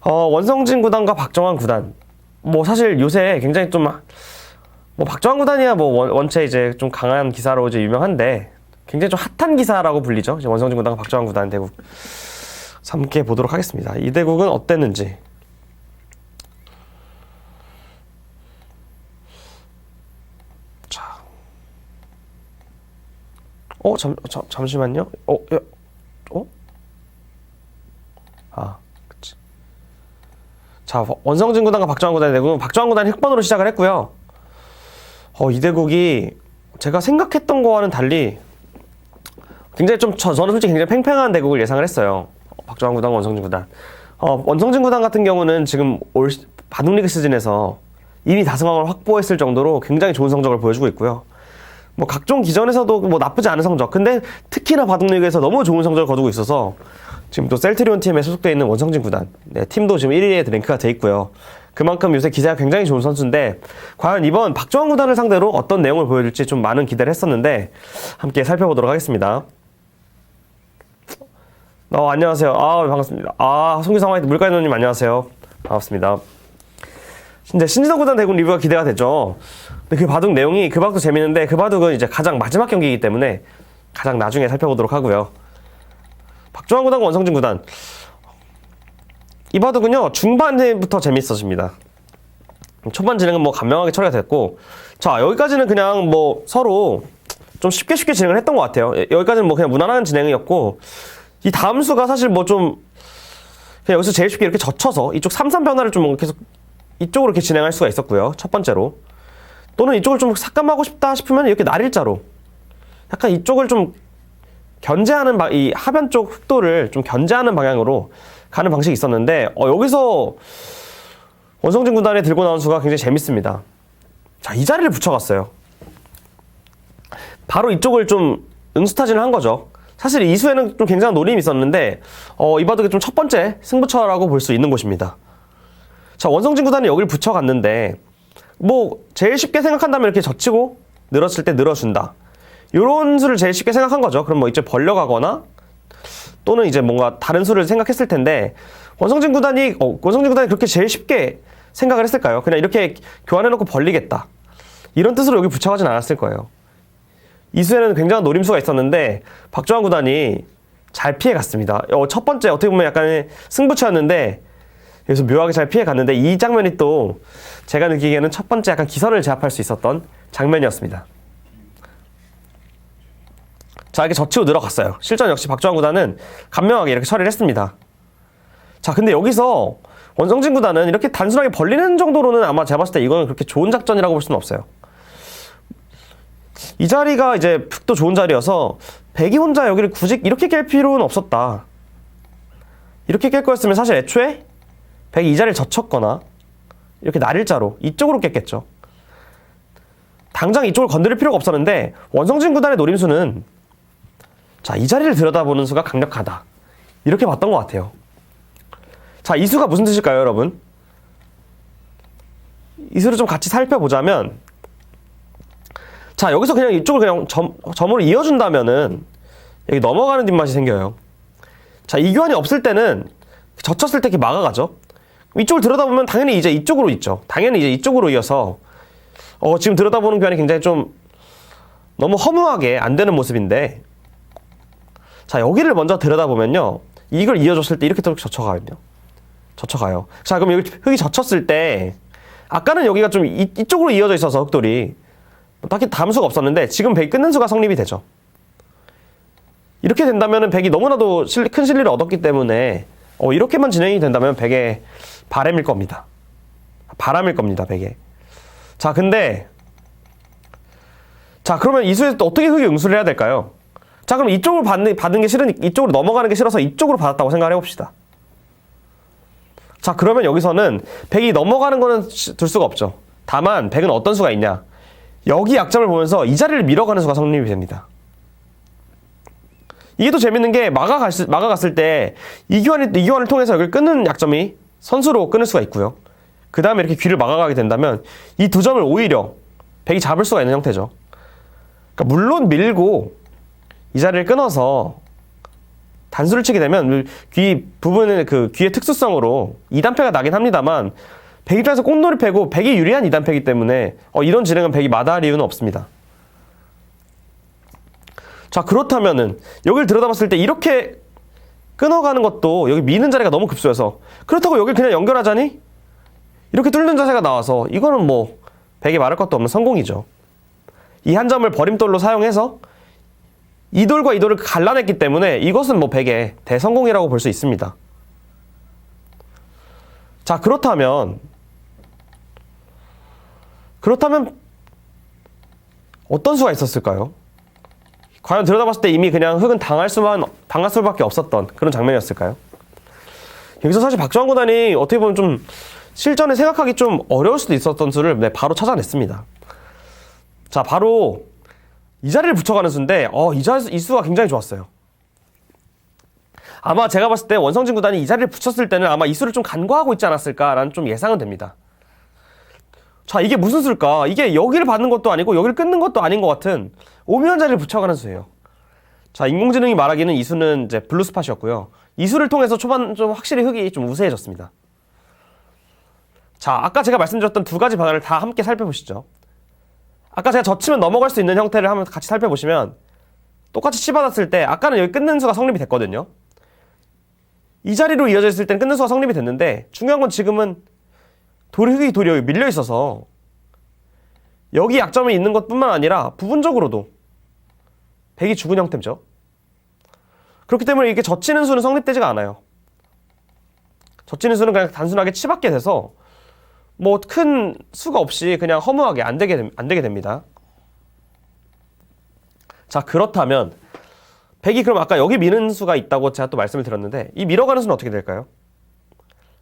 원성진 구단과 박정환 구단. 뭐 사실 요새 굉장히 좀 뭐 박정환 구단이야 뭐 원체 이제 좀 강한 기사로 이제 유명한데 굉장히 좀 핫한 기사라고 불리죠. 이제 원성진 구단과 박정환 구단 대국 함께 보도록 하겠습니다. 이 대국은 어땠는지. 자, 잠시만요. 그치. 자, 원성진 구단과 박정환 구단의 대국은 박정환 구단이 흑번으로 시작을 했고요. 이 대국이 제가 생각했던 거와는 달리 굉장히 좀 저는 솔직히 굉장히 팽팽한 대국을 예상을 했어요. 박정환 구단, 원성진 구단. 원성진 구단 같은 경우는 지금 올 바둑리그 시즌에서 이미 다승왕을 확보했을 정도로 굉장히 좋은 성적을 보여주고 있고요. 뭐 각종 기전에서도 뭐 나쁘지 않은 성적. 근데 특히나 바둑리그에서 너무 좋은 성적을 거두고 있어서 지금 또 셀트리온 팀에 소속되어 있는 원성진 구단. 네, 팀도 지금 1위에 랭크가 돼 있고요. 그만큼 요새 기세가 굉장히 좋은 선수인데 과연 이번 박정환 구단을 상대로 어떤 내용을 보여줄지 좀 많은 기대를 했었는데 함께 살펴보도록 하겠습니다. 안녕하세요. 반갑습니다. 송기상 화이트 물가이노님 안녕하세요. 반갑습니다. 이제 신진호 구단 대국 리뷰가 기대가 되죠. 근데 그 바둑 내용이 그 바둑도 재밌는데 그 바둑은 이제 가장 마지막 경기이기 때문에 가장 나중에 살펴보도록 하고요. 박정환 구단과 원성진 구단. 이 바둑은요 중반부터 재밌어집니다. 초반 진행은 뭐 간명하게 처리가 됐고, 자 여기까지는 그냥 뭐 서로 좀 쉽게 진행을 했던 것 같아요. 여기까지는 뭐 그냥 무난한 진행이었고, 이 다음 수가 사실 뭐 좀 그냥 여기서 제일 쉽게 이렇게 젖혀서 이쪽 3-3 변화를 좀 계속 이쪽으로 이렇게 진행할 수가 있었고요. 첫 번째로. 또는 이쪽을 좀 삭감하고 싶다 싶으면 이렇게 날일자로 약간 이쪽을 좀 견제하는 이 하변 쪽 흑도를 좀 견제하는 방향으로 가는 방식이 있었는데 여기서 원성진 구단이 들고 나온 수가 굉장히 재밌습니다. 자, 이 자리를 붙여갔어요. 바로 이쪽을 좀 응수타진을 한 거죠. 사실 이 수에는 좀 굉장한 노림이 있었는데 이 바둑의 좀 첫 번째 승부처라고 볼 수 있는 곳입니다. 자, 원성진 구단이 여기를 붙여갔는데 뭐 제일 쉽게 생각한다면 이렇게 젖히고 늘었을 때 늘어준다. 요런 수를 제일 쉽게 생각한 거죠. 그럼 뭐 이제 벌려가거나 또는 이제 뭔가 다른 수를 생각했을 텐데 원성진 구단이 그렇게 제일 쉽게 생각을 했을까요? 그냥 이렇게 교환해놓고 벌리겠다. 이런 뜻으로 여기 붙여가진 않았을 거예요. 이 수에는 굉장한 노림수가 있었는데 박정환 구단이 잘 피해갔습니다. 첫 번째 어떻게 보면 약간의 승부처였는데 여기서 묘하게 잘 피해갔는데 이 장면이 또 제가 느끼기에는 첫 번째 약간 기선을 제압할 수 있었던 장면이었습니다. 자, 이렇게 젖히고 늘어갔어요. 실전 역시 박정환 구단은 간명하게 이렇게 처리를 했습니다. 자, 근데 여기서 원성진 구단은 이렇게 단순하게 벌리는 정도로는 아마 제가 봤을 때 이거는 그렇게 좋은 작전이라고 볼 수는 없어요. 이 자리가 이제 흑도 좋은 자리여서 백이 혼자 여기를 굳이 이렇게 깰 필요는 없었다. 이렇게 깰 거였으면 사실 애초에 백이 이 자리를 젖혔거나 이렇게 날일자로 이쪽으로 깼겠죠. 당장 이쪽을 건드릴 필요가 없었는데 원성진 구단의 노림수는 자, 이 자리를 들여다보는 수가 강력하다. 이렇게 봤던 것 같아요. 자, 이 수가 무슨 뜻일까요, 여러분? 이 수를 좀 같이 살펴보자면, 자, 여기서 그냥 이쪽을 그냥 점으로 이어준다면은 여기 넘어가는 뒷맛이 생겨요. 자, 이 교환이 없을 때는 젖혔을 때 이렇게 막아가죠. 이쪽을 들여다보면 당연히 이제 이쪽으로 있죠. 당연히 이제 이쪽으로 이어서 지금 들여다보는 교환이 굉장히 좀 너무 허무하게 안 되는 모습인데, 자, 여기를 먼저 들여다보면요. 이걸 이어줬을 때 이렇게 또 젖혀가요. 자, 그럼 여기 흙이 젖혔을 때, 아까는 여기가 좀 이쪽으로 이어져 있어서 흑돌이 딱히 담수가 없었는데, 지금 백이 끊는 수가 성립이 되죠. 이렇게 된다면 백이 너무나도 큰 실리를 얻었기 때문에, 이렇게만 진행이 된다면 백의 바람일 겁니다. 백의. 자, 근데, 자, 그러면 이 수에서 또 어떻게 흑이 응수를 해야 될까요? 자, 그럼 이쪽으로 받는 게 싫으니 이쪽으로 넘어가는 게 싫어서 이쪽으로 받았다고 생각을 해봅시다. 자, 그러면 여기서는 백이 넘어가는 거는 둘 수가 없죠. 다만 백은 어떤 수가 있냐? 여기 약점을 보면서 이 자리를 밀어가는 수가 성립이 됩니다. 이게 또 재밌는 게 막아갔을 때 이 교환을 통해서 여기를 끊는 약점이 선수로 끊을 수가 있고요. 그 다음에 이렇게 귀를 막아가게 된다면 이 두 점을 오히려 백이 잡을 수가 있는 형태죠. 그러니까 물론 밀고 이 자리를 끊어서 단수를 치게 되면 귀 부분의 그 귀의 특수성으로 2단패가 나긴 합니다만 백 입장에서 꽃놀이 패고 백이 유리한 2단패이기 때문에 이런 진행은 백이 마다할 이유는 없습니다. 자, 그렇다면은 여기를 들여다봤을 때 이렇게 끊어가는 것도 여기 미는 자리가 너무 급소해서 그렇다고 여길 그냥 연결하자니? 이렇게 뚫는 자세가 나와서 이거는 뭐 백이 말할 것도 없는 성공이죠. 이 한 점을 버림돌로 사용해서 이 돌과 이 돌을 갈라냈기 때문에 이것은 뭐 백의 대성공이라고 볼 수 있습니다. 자, 그렇다면 어떤 수가 있었을까요? 과연 들여다봤을 때 이미 그냥 흑은 당할 수밖에 없었던 그런 장면이었을까요? 여기서 사실 박주환 구단이 어떻게 보면 좀 실전에 생각하기 좀 어려울 수도 있었던 수를 바로 찾아냈습니다. 자, 바로 이 자리를 붙여가는 수인데 이 수가 굉장히 좋았어요. 아마 제가 봤을 때 원성진 구단이 이 자리를 붙였을 때는 아마 이 수를 좀 간과하고 있지 않았을까라는 좀 예상은 됩니다. 자, 이게 무슨 수일까? 이게 여기를 받는 것도 아니고 여기를 끊는 것도 아닌 것 같은 오묘한 자리를 붙여가는 수예요. 자, 인공지능이 말하기는 이 수는 이제 블루 스팟이었고요. 이 수를 통해서 초반 좀 확실히 흑이 좀 우세해졌습니다. 자, 아까 제가 말씀드렸던 두 가지 방안을 다 함께 살펴보시죠. 아까 제가 젖히면 넘어갈 수 있는 형태를 한번 같이 살펴보시면 똑같이 치받았을 때 아까는 여기 끊는 수가 성립이 됐거든요. 이 자리로 이어져 있을 때는 끊는 수가 성립이 됐는데 중요한 건 지금은 흑이 돌이 여기 밀려 있어서 여기 약점이 있는 것뿐만 아니라 부분적으로도 백이 죽은 형태죠. 그렇기 때문에 이렇게 젖히는 수는 성립되지가 않아요. 젖히는 수는 그냥 단순하게 치받게 돼서 뭐 큰 수가 없이 그냥 허무하게 안 되게 됩니다. 자, 그렇다면 백이 그럼 아까 여기 미는 수가 있다고 제가 또 말씀을 드렸는데 이 밀어가는 수는 어떻게 될까요?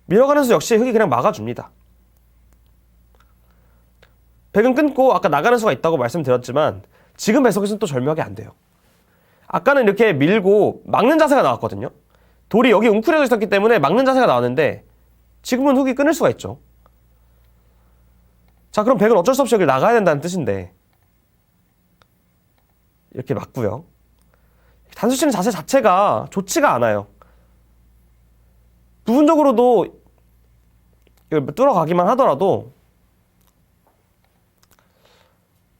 밀어가는 수 역시 흑이 그냥 막아줍니다. 백은 끊고 아까 나가는 수가 있다고 말씀드렸지만 지금 배석에서는 또 절묘하게 안 돼요. 아까는 이렇게 밀고 막는 자세가 나왔거든요. 돌이 여기 웅크려져 있었기 때문에 막는 자세가 나왔는데 지금은 흑이 끊을 수가 있죠. 자, 그럼 백은 어쩔 수 없이 여기를 나가야 된다는 뜻인데 이렇게 막고요. 단수 치는 자세 자체가 좋지가 않아요. 부분적으로도 이걸 뚫어가기만 하더라도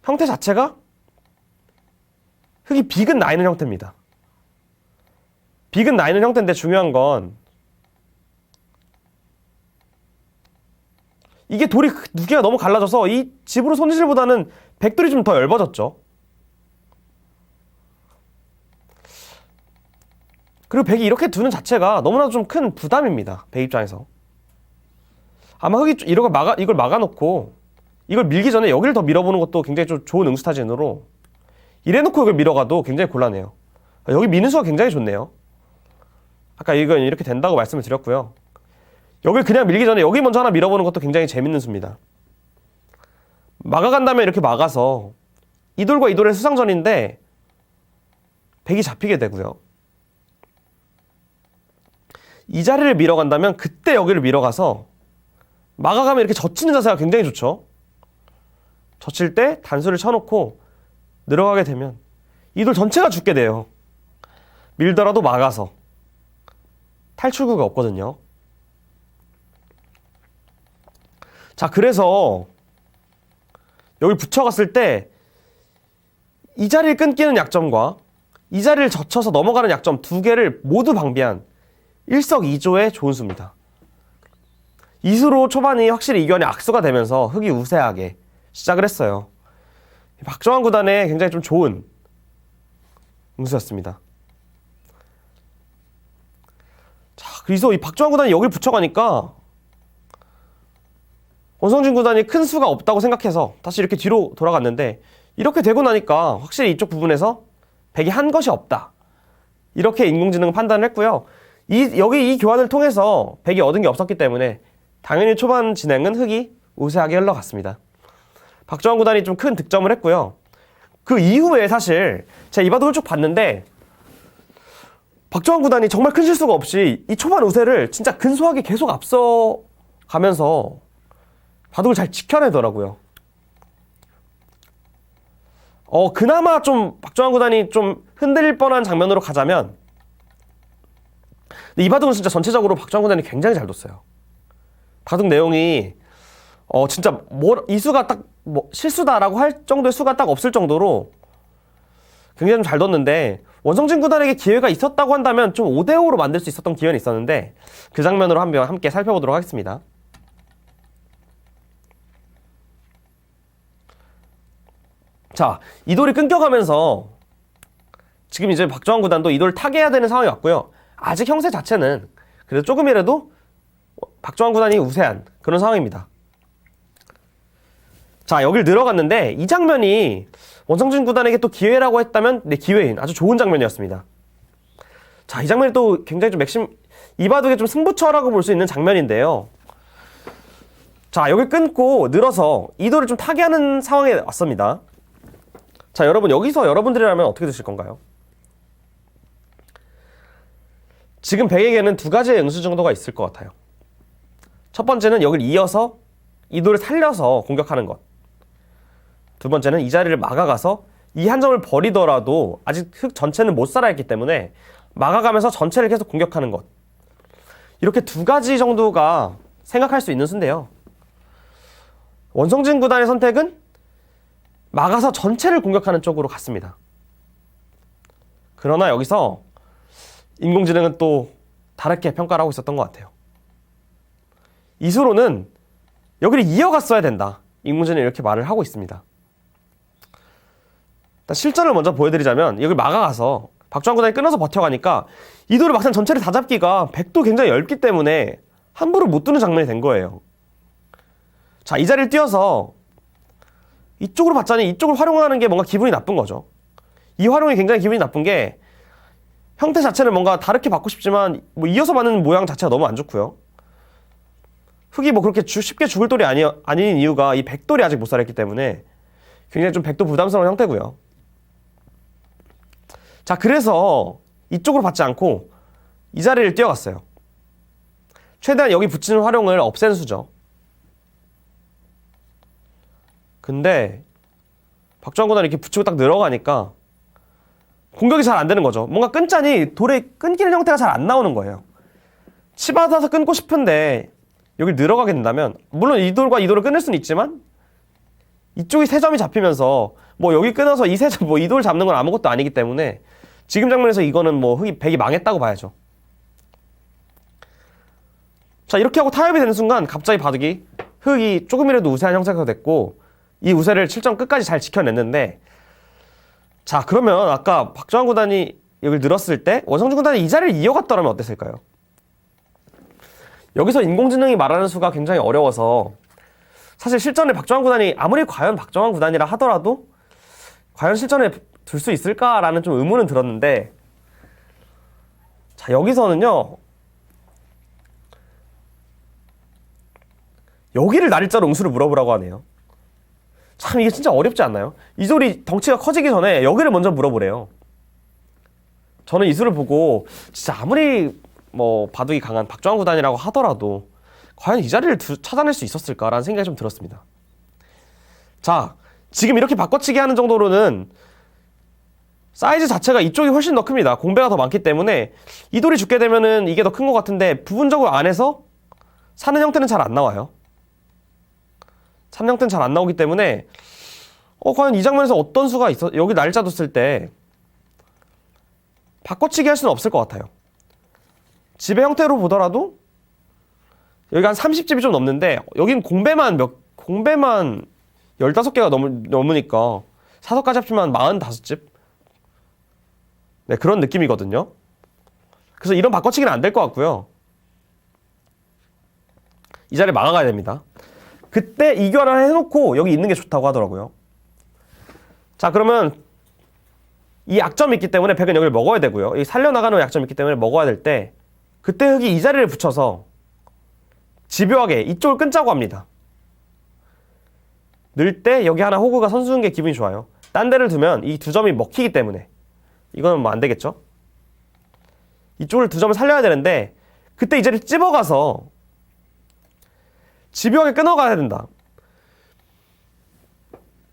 형태 자체가 흑이 빅은 나이는 형태입니다. 빅은 나이는 형태인데 중요한 건 이게 돌이 두께가 너무 갈라져서 이 집으로 손질보다는 백돌이 좀 더 얇아졌죠. 그리고 백이 이렇게 두는 자체가 너무나도 좀 큰 부담입니다. 백 입장에서. 아마 흑이 이걸 막아놓고 이걸 밀기 전에 여기를 더 밀어보는 것도 굉장히 좀 좋은 응수타진으로 이래놓고 이걸 밀어가도 굉장히 곤란해요. 여기 미는 수가 굉장히 좋네요. 아까 이건 이렇게 된다고 말씀을 드렸고요. 여길 그냥 밀기 전에 여기 먼저 하나 밀어보는 것도 굉장히 재밌는 수입니다. 막아간 다음에 이렇게 막아서 이 돌과 이 돌의 수상전인데 백이 잡히게 되고요. 이 자리를 밀어간다면 그때 여기를 밀어가서 막아가면 이렇게 젖히는 자세가 굉장히 좋죠. 젖힐 때 단수를 쳐놓고 늘어가게 되면 이 돌 전체가 죽게 돼요. 밀더라도 막아서 탈출구가 없거든요. 자, 그래서 여기 붙여갔을 때 이 자리를 끊기는 약점과 이 자리를 젖혀서 넘어가는 약점 두 개를 모두 방비한 일석이조의 좋은 수입니다. 이 수로 초반이 확실히 이견이 악수가 되면서 흑이 우세하게 시작을 했어요. 박주환 구단의 굉장히 좀 좋은 응수였습니다. 자, 그래서 이 박주환 구단이 여기를 붙여가니까 원성진 구단이 큰 수가 없다고 생각해서 다시 이렇게 뒤로 돌아갔는데 이렇게 되고 나니까 확실히 이쪽 부분에서 백이 한 것이 없다. 이렇게 인공지능은 판단을 했고요. 여기 이 교환을 통해서 백이 얻은 게 없었기 때문에 당연히 초반 진행은 흑이 우세하게 흘러갔습니다. 박주환 구단이 좀 큰 득점을 했고요. 그 이후에 사실 제가 이 바둑을 쭉 봤는데 박주환 구단이 정말 큰 실수가 없이 이 초반 우세를 진짜 근소하게 계속 앞서 가면서 바둑을 잘 지켜내더라고요. 그나마 좀 박주환 구단이 좀 흔들릴 뻔한 장면으로 가자면 근데 이 바둑은 진짜 전체적으로 박주환 구단이 굉장히 잘 뒀어요. 바둑 내용이 진짜 이 수가 딱 실수다라고 할 정도의 수가 딱 없을 정도로 굉장히 좀 잘 뒀는데, 원성진 구단에게 기회가 있었다고 한다면 좀 5대5로 만들 수 있었던 기회는 있었는데, 그 장면으로 한번 함께 살펴보도록 하겠습니다. 자, 이 돌이 끊겨가면서 지금 이제 박주환 구단도 이 돌을 타개해야 되는 상황이 왔고요. 아직 형세 자체는 그래도 조금이라도 박주환 구단이 우세한 그런 상황입니다. 자, 여길 들어갔는데 이 장면이 원성진 구단에게 또 기회라고 했다면 기회인 아주 좋은 장면이었습니다. 자, 이 장면이 또 굉장히 좀 이 바둑의 좀 승부처라고 볼 수 있는 장면인데요. 자, 여기 끊고 늘어서 이 돌을 좀 타개하는 상황에 왔습니다. 자, 여러분, 여기서 여러분들이라면 어떻게 드실 건가요? 지금 백에게는 두 가지의 응수 정도가 있을 것 같아요. 첫 번째는 여기를 이어서 이 돌을 살려서 공격하는 것. 두 번째는 이 자리를 막아가서 이 한 점을 버리더라도 아직 흙 전체는 못 살아있기 때문에 막아가면서 전체를 계속 공격하는 것. 이렇게 두 가지 정도가 생각할 수 있는 수인데요. 원성진 구단의 선택은 막아서 전체를 공격하는 쪽으로 갔습니다. 그러나 여기서 인공지능은 또 다르게 평가를 하고 있었던 것 같아요. 이수로는 여기를 이어갔어야 된다. 인공지능이 이렇게 말을 하고 있습니다. 일단 실전을 먼저 보여드리자면 여기 막아가서 박주환 구단이 끊어서 버텨가니까 이 돌을 막상 전체를 다 잡기가 백도 굉장히 얇기 때문에 함부로 못 두는 장면이 된 거예요. 자, 이 자리를 띄어서 이쪽으로 봤자니 이쪽을 활용하는 게 뭔가 기분이 나쁜 거죠. 이 활용이 굉장히 기분이 나쁜 게 형태 자체를 뭔가 다르게 받고 싶지만 이어서 받는 모양 자체가 너무 안 좋고요. 흙이 그렇게 쉽게 죽을 돌이 아닌 이유가 이 백돌이 아직 못 살았기 때문에 굉장히 좀 백도 부담스러운 형태고요. 자, 그래서 이쪽으로 받지 않고 이 자리를 뛰어갔어요. 최대한 여기 붙이는 활용을 없앤 수죠. 근데 박주환 구단이 이렇게 붙이고 딱 늘어가니까 공격이 잘 안 되는 거죠. 뭔가 끊자니 돌에 끊기는 형태가 잘 안 나오는 거예요. 치받아서 끊고 싶은데 여기 늘어가게 된다면, 물론 이 돌과 이 돌을 끊을 수는 있지만 이쪽이 세 점이 잡히면서 여기 끊어서 이 세 점, 이 돌 잡는 건 아무것도 아니기 때문에 지금 장면에서 이거는 백이 망했다고 봐야죠. 자, 이렇게 하고 타협이 되는 순간 갑자기 바둑이 흙이 조금이라도 우세한 형태가 됐고, 이 우세를 7점 끝까지 잘 지켜냈는데, 자, 그러면 아까 박주환 구단이 여기를 늘었을 때 원성진 구단이 이 자리를 이어갔더라면 어땠을까요? 여기서 인공지능이 말하는 수가 굉장히 어려워서 사실 실전에 박주환 구단이 아무리 과연 박주환 구단이라 하더라도 과연 실전에 둘 수 있을까라는 좀 의문은 들었는데, 자, 여기서는요, 여기를 날짜로 응수를 물어보라고 하네요. 참, 이게 진짜 어렵지 않나요? 이 돌이 덩치가 커지기 전에 여기를 먼저 물어보래요. 저는 이 수를 보고 진짜 아무리 바둑이 강한 박주환 구단이라고 하더라도 과연 이 자리를 찾아낼 수 있었을까라는 생각이 좀 들었습니다. 자, 지금 이렇게 바꿔치기 하는 정도로는 사이즈 자체가 이쪽이 훨씬 더 큽니다. 공배가 더 많기 때문에 이 돌이 죽게 되면은 이게 더 큰 것 같은데, 부분적으로 안에서 사는 형태는 잘 안 나와요. 사는 형태는 잘 안 나오기 때문에 과연 이 장면에서 어떤 수가 여기 날짜 뒀을 때 바꿔치기 할 수는 없을 것 같아요. 집의 형태로 보더라도 여기 한 30집이 좀 넘는데 여긴 공배만 15개가 넘으니까 사석까지 합치면 45집? 네, 그런 느낌이거든요. 그래서 이런 바꿔치기는 안 될 것 같고요. 이 자리를 막아가야 됩니다. 그때 이교환을 해놓고 여기 있는 게 좋다고 하더라고요. 자, 그러면 이 약점이 있기 때문에 백은 여기를 먹어야 되고요. 이 살려나가는 약점이 있기 때문에 먹어야 될 때, 그때 흙이 이 자리를 붙여서 집요하게 이쪽을 끊자고 합니다. 늘 때 여기 하나 호구가 선수는 게 기분이 좋아요. 딴 데를 두면 이 두 점이 먹히기 때문에 이거는 안 되겠죠. 이쪽을 두 점을 살려야 되는데 그때 이 자리 찝어가서 집요하게 끊어가야 된다.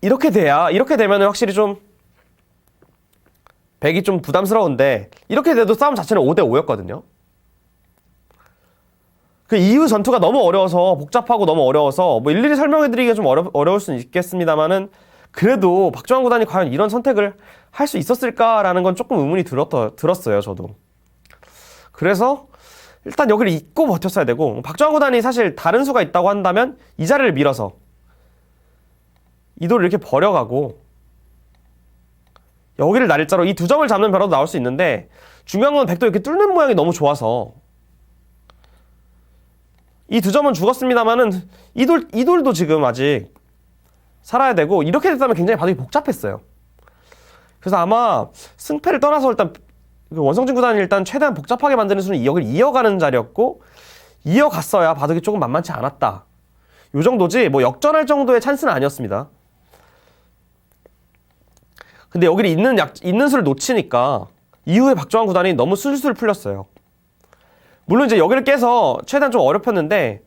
이렇게 되면 확실히 좀 백이 좀 부담스러운데, 이렇게 돼도 싸움 자체는 5대5였거든요. 그 이후 전투가 너무 어려워서 복잡하고 너무 어려워서 뭐 일일이 설명해드리기가 좀 어려울 수는 있겠습니다만은 그래도 박정환 구단이 과연 이런 선택을 할 수 있었을까라는 건 조금 의문이 들었어요, 저도. 그래서 일단 여기를 잊고 버텼어야 되고, 박정환 구단이 사실 다른 수가 있다고 한다면 이 자리를 밀어서 이도를 이렇게 버려가고 여기를 날짜로 이 두 점을 잡는 변화도 나올 수 있는데, 중요한 건 백도 이렇게 뚫는 모양이 너무 좋아서 이 두 점은 죽었습니다만은 이돌도 지금 아직 살아야 되고, 이렇게 됐다면 굉장히 바둑이 복잡했어요. 그래서 아마 승패를 떠나서 일단 원성진 구단이 일단 최대한 복잡하게 만드는 수는 여기를 이어가는 자리였고, 이어갔어야 바둑이 조금 만만치 않았다, 요 정도지 뭐 역전할 정도의 찬스는 아니었습니다. 근데 여기를 있는 수를 놓치니까 이후에 박정환 구단이 너무 술술 풀렸어요. 물론 이제 여기를 깨서 최대한 좀 어렵혔는데,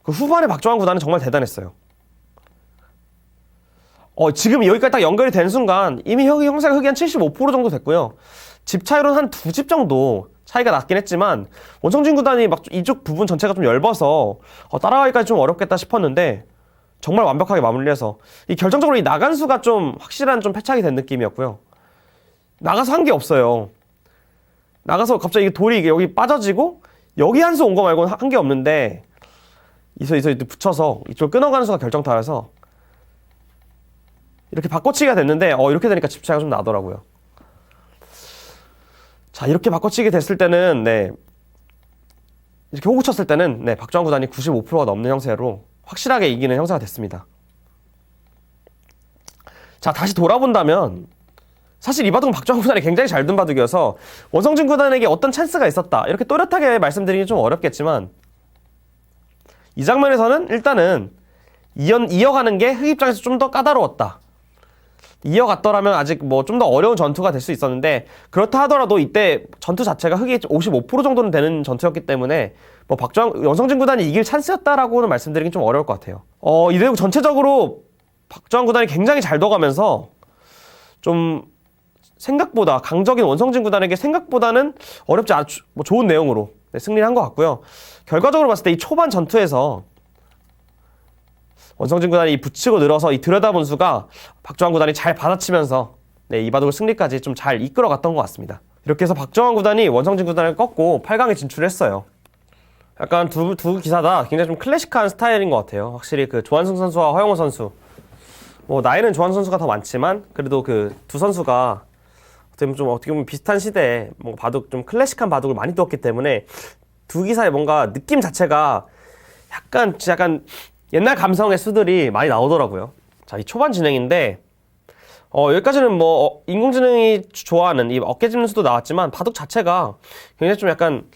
그 후반에 박정환 구단은 정말 대단했어요. 지금 여기까지 딱 연결이 된 순간 이미 형사가 흑이 한 75% 정도 됐고요. 집 차이로는 한 2집 정도 차이가 났긴 했지만, 원성진 구단이 막 이쪽 부분 전체가 좀 얇아서 따라가기까지 좀 어렵겠다 싶었는데 정말 완벽하게 마무리해서 결정적으로 이 나간수가 좀 확실한 좀 패착이 된 느낌이었고요. 나가서 한 게 없어요. 나가서 갑자기 돌이 여기 빠져지고 여기 한 수 온 거 말고는 한 게 없는데, 이서 붙여서 이쪽 끊어가는 수가 결정타여서 이렇게 바꿔치기가 됐는데, 이렇게 되니까 집 차이가 좀 나더라고요. 자, 이렇게 바꿔치기 됐을 때는, 네, 이렇게 호구 쳤을 때는, 네, 박정환 구단이 95%가 넘는 형세로 확실하게 이기는 형사가 됐습니다. 자, 다시 돌아본다면 사실 이 바둑은 박정환 구단이 굉장히 잘 둔 바둑이어서 원성진 구단에게 어떤 찬스가 있었다, 이렇게 또렷하게 말씀드리기 좀 어렵겠지만, 이 장면에서는 일단은 이어가는 게 흑 입장에서 좀 더 까다로웠다. 이어갔더라면 아직 뭐 좀 더 어려운 전투가 될 수 있었는데, 그렇다 하더라도 이때 전투 자체가 흑이 55% 정도는 되는 전투였기 때문에 뭐 원성진 구단이 이길 찬스였다라고는 말씀드리긴 좀 어려울 것 같아요. 이 대국 전체적으로 박정환 구단이 굉장히 잘 둬가면서 좀 생각보다 강적인 원성진 구단에게 생각보다는 어렵지 않은 뭐 좋은 내용으로, 네, 승리를 한 것 같고요. 결과적으로 봤을 때 이 초반 전투에서 원성진 구단이 붙이고 늘어서 이 들여다본 수가 박정환 구단이 잘 받아치면서, 네, 이 바둑을 승리까지 좀 잘 이끌어갔던 것 같습니다. 이렇게 해서 박정환 구단이 원성진 구단을 꺾고 8강에 진출했어요. 약간 두 기사 다 굉장히 좀 클래식한 스타일인 것 같아요. 확실히 그 조한승 선수와 허영우 선수, 뭐 나이는 조한승 선수가 더 많지만 그래도 그 두 선수가 어떻게 보면 비슷한 시대에 뭔가 바둑, 좀 클래식한 바둑을 많이 두었기 때문에 두 기사의 뭔가 느낌 자체가 약간 옛날 감성의 수들이 많이 나오더라고요. 자, 이 초반 진행인데, 여기까지는 뭐 인공지능이 좋아하는 이 어깨 짚는 수도 나왔지만 바둑 자체가 굉장히 좀 약간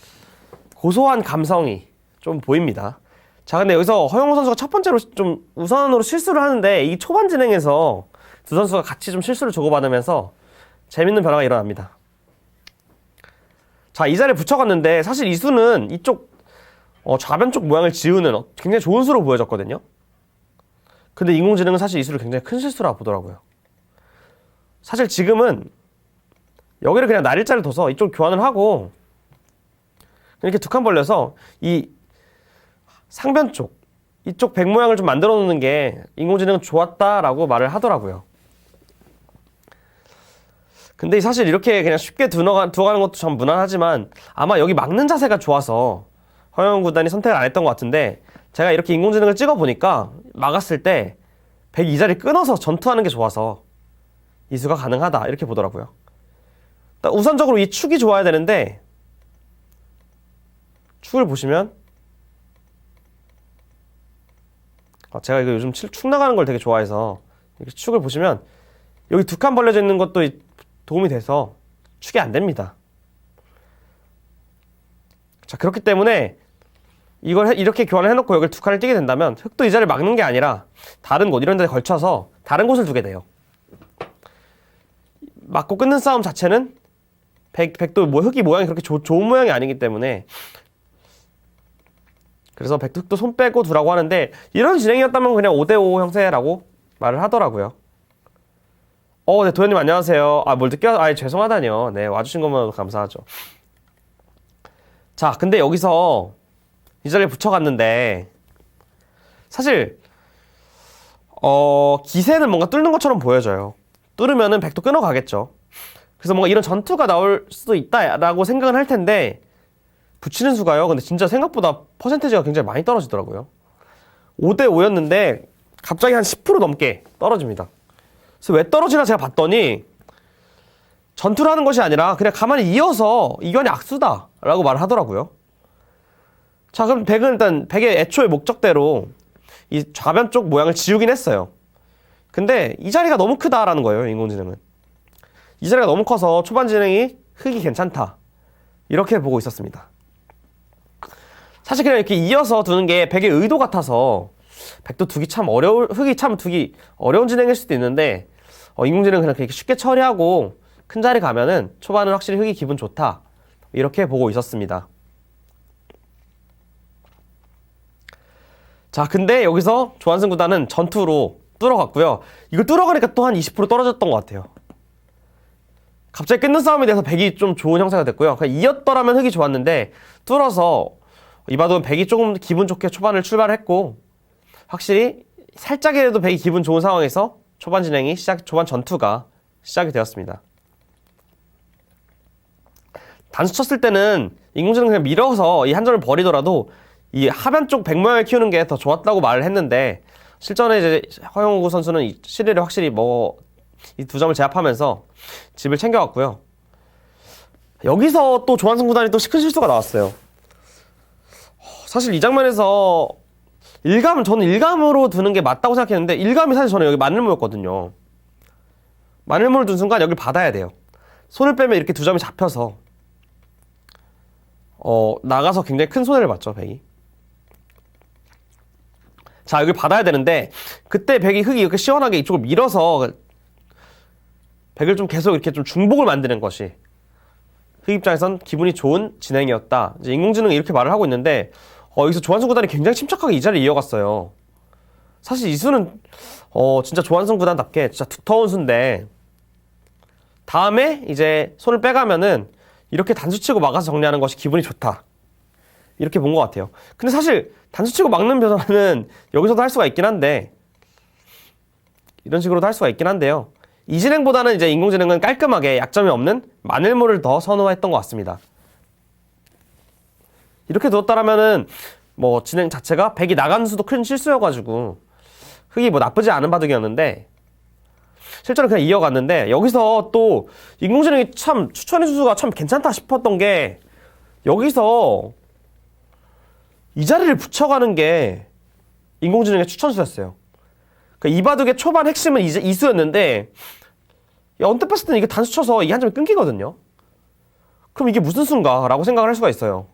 고소한 감성이 좀 보입니다. 자, 근데 여기서 허영우 선수가 첫 번째로 좀 우선으로 실수를 하는데, 이 초반 진행에서 두 선수가 같이 좀 실수를 주고받으면서 재밌는 변화가 일어납니다. 자, 이 자리에 붙여갔는데 사실 이 수는 이쪽 좌변 쪽 모양을 지우는 굉장히 좋은 수로 보여졌거든요. 근데 인공지능은 사실 이 수를 굉장히 큰 실수라 보더라고요. 사실 지금은 여기를 그냥 날일자를 둬서 이쪽 교환을 하고 이렇게 두 칸 벌려서 이 상변 쪽, 이쪽 백 모양을 좀 만들어 놓는 게 인공지능은 좋았다라고 말을 하더라고요. 근데 사실 이렇게 그냥 쉽게 두어가는 것도 참 무난하지만, 아마 여기 막는 자세가 좋아서 허영우 구단이 선택을 안 했던 것 같은데, 제가 이렇게 인공지능을 찍어보니까 막았을 때 102자리 끊어서 전투하는 게 좋아서 이수가 가능하다, 이렇게 보더라고요. 우선적으로 이 축이 좋아야 되는데, 축을 보시면 제가 이거 요즘 축 나가는 걸 되게 좋아해서 이렇게 축을 보시면 여기 두 칸 벌려져 있는 것도 도움이 돼서 축이 안 됩니다. 자, 그렇기 때문에 이걸 이렇게 교환을 해놓고 여기를 두 칸을 띄게 된다면 흑도 이 자리를 막는 게 아니라 다른 곳, 이런 데 걸쳐서 다른 곳을 두게 돼요. 맞고 끊는 싸움 자체는 백도 뭐 흑이 모양이 그렇게 좋은 모양이 아니기 때문에, 그래서 흑도 손 빼고 두라고 하는데, 이런 진행이었다면 그냥 5대5 형태라고 말을 하더라고요. 네, 도현님 안녕하세요. 뭘 늦게 죄송하다뇨. 네, 와주신 것만으로도 감사하죠. 자, 근데 여기서 이 자리에 붙여갔는데 사실 기세는 뭔가 뚫는 것처럼 보여져요. 뚫으면은 백도 끊어가겠죠. 그래서 뭔가 이런 전투가 나올 수도 있다라고 생각은 할 텐데 붙이는 수가요. 근데 진짜 생각보다 퍼센테이지가 굉장히 많이 떨어지더라고요. 5대 5였는데 갑자기 한 10% 넘게 떨어집니다. 그래서 왜 떨어지나 제가 봤더니 전투를 하는 것이 아니라 그냥 가만히 이어서 이견이 악수다라고 말을 하더라고요. 자, 그럼 백은 일단 백의 애초의 목적대로 이 좌변 쪽 모양을 지우긴 했어요. 근데 이 자리가 너무 크다라는 거예요, 인공지능은. 이 자리가 너무 커서 초반 진행이 흙이 괜찮다. 이렇게 보고 있었습니다. 사실 그냥 이렇게 이어서 두는 게 백의 의도 같아서 백도 두기 참 흙이 참 두기 어려운 진행일 수도 있는데 인공지능은 그냥 그렇게 쉽게 처리하고 큰 자리 가면은 초반은 확실히 흙이 기분 좋다. 이렇게 보고 있었습니다. 자, 근데 여기서 조한승 구단은 전투로 뚫어갔고요. 이걸 뚫어가니까 또 한 20% 떨어졌던 것 같아요. 갑자기 끊는 싸움에 대해서 백이 좀 좋은 형사가 됐고요. 그냥 이었더라면 흙이 좋았는데 뚫어서 이바둑은 백이 조금 기분 좋게 초반을 출발했고 확실히 살짝이라도 백이 기분 좋은 상황에서 초반 진행이 초반 전투가 시작이 되었습니다. 단수 쳤을 때는 인공지능 그냥 밀어서 이 한 점을 버리더라도 이 하변 쪽 백 모양을 키우는 게 더 좋았다고 말을 했는데 실전에 이제 허영우 선수는 이 시리를 확실히 이 두 점을 제압하면서 집을 챙겨왔고요. 여기서 또 조한승 구단이 또 큰 실수가 나왔어요. 사실 이 장면에서 저는 일감으로 두는 게 맞다고 생각했는데 일감이 사실 저는 여기 마늘모였거든요. 마늘모를 둔 순간 여기를 받아야 돼요. 손을 빼면 이렇게 두 점이 잡혀서 나가서 굉장히 큰 손해를 봤죠, 백이. 자, 여기 받아야 되는데 그때 백이 흙이 이렇게 시원하게 이쪽을 밀어서 백을 좀 계속 이렇게 좀 중복을 만드는 것이 흙 입장에선 기분이 좋은 진행이었다. 이제 인공지능이 이렇게 말을 하고 있는데 여기서 조한승 구단이 굉장히 침착하게 이 자리를 이어갔어요. 사실 이 수는 진짜 조한승 구단답게 진짜 두터운 수인데 다음에 이제 손을 빼가면은 이렇게 단수치고 막아서 정리하는 것이 기분이 좋다. 이렇게 본 것 같아요. 근데 사실 단수치고 막는 변화는 여기서도 할 수가 있긴 한데 이런 식으로도 할 수가 있긴 한데요. 이 진행보다는 이제 인공지능은 깔끔하게 약점이 없는 마늘모를 더 선호했던 것 같습니다. 이렇게 두었다라면은 뭐 진행 자체가 백이 나가는 수도 큰 실수여가지고 흙이 뭐 나쁘지 않은 바둑이었는데 실제로 그냥 이어갔는데 여기서 또 인공지능이 참 추천의 수가 참 괜찮다 싶었던 게 여기서 이 자리를 붙여가는 게 인공지능의 추천수였어요. 그러니까 이 바둑의 초반 핵심은 이제 이 수였는데 언뜻 봤을 때는 이게 단수 쳐서 이 한 점이 끊기거든요. 그럼 이게 무슨 수인가? 라고 생각을 할 수가 있어요.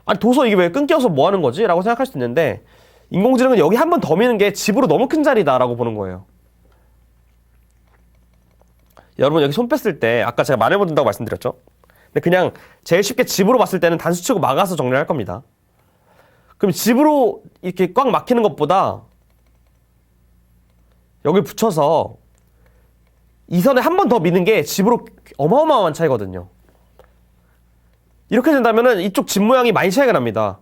아니 도서 이게 왜 끊겨서 뭐 하는 거지? 라고 생각할 수 있는데 인공지능은 여기 한 번 더 미는 게 집으로 너무 큰 자리다 라고 보는 거예요. 여러분 여기 손 뺐을 때 아까 제가 마늘 본다고 말씀드렸죠? 근데 그냥 제일 쉽게 집으로 봤을 때는 단수 치고 막아서 정리를 할 겁니다. 그럼 집으로 이렇게 꽉 막히는 것보다 여기 붙여서 이 선에 한 번 더 미는 게 집으로 어마어마한 차이거든요. 이렇게 된다면은 이쪽 집 모양이 많이 차이가 납니다.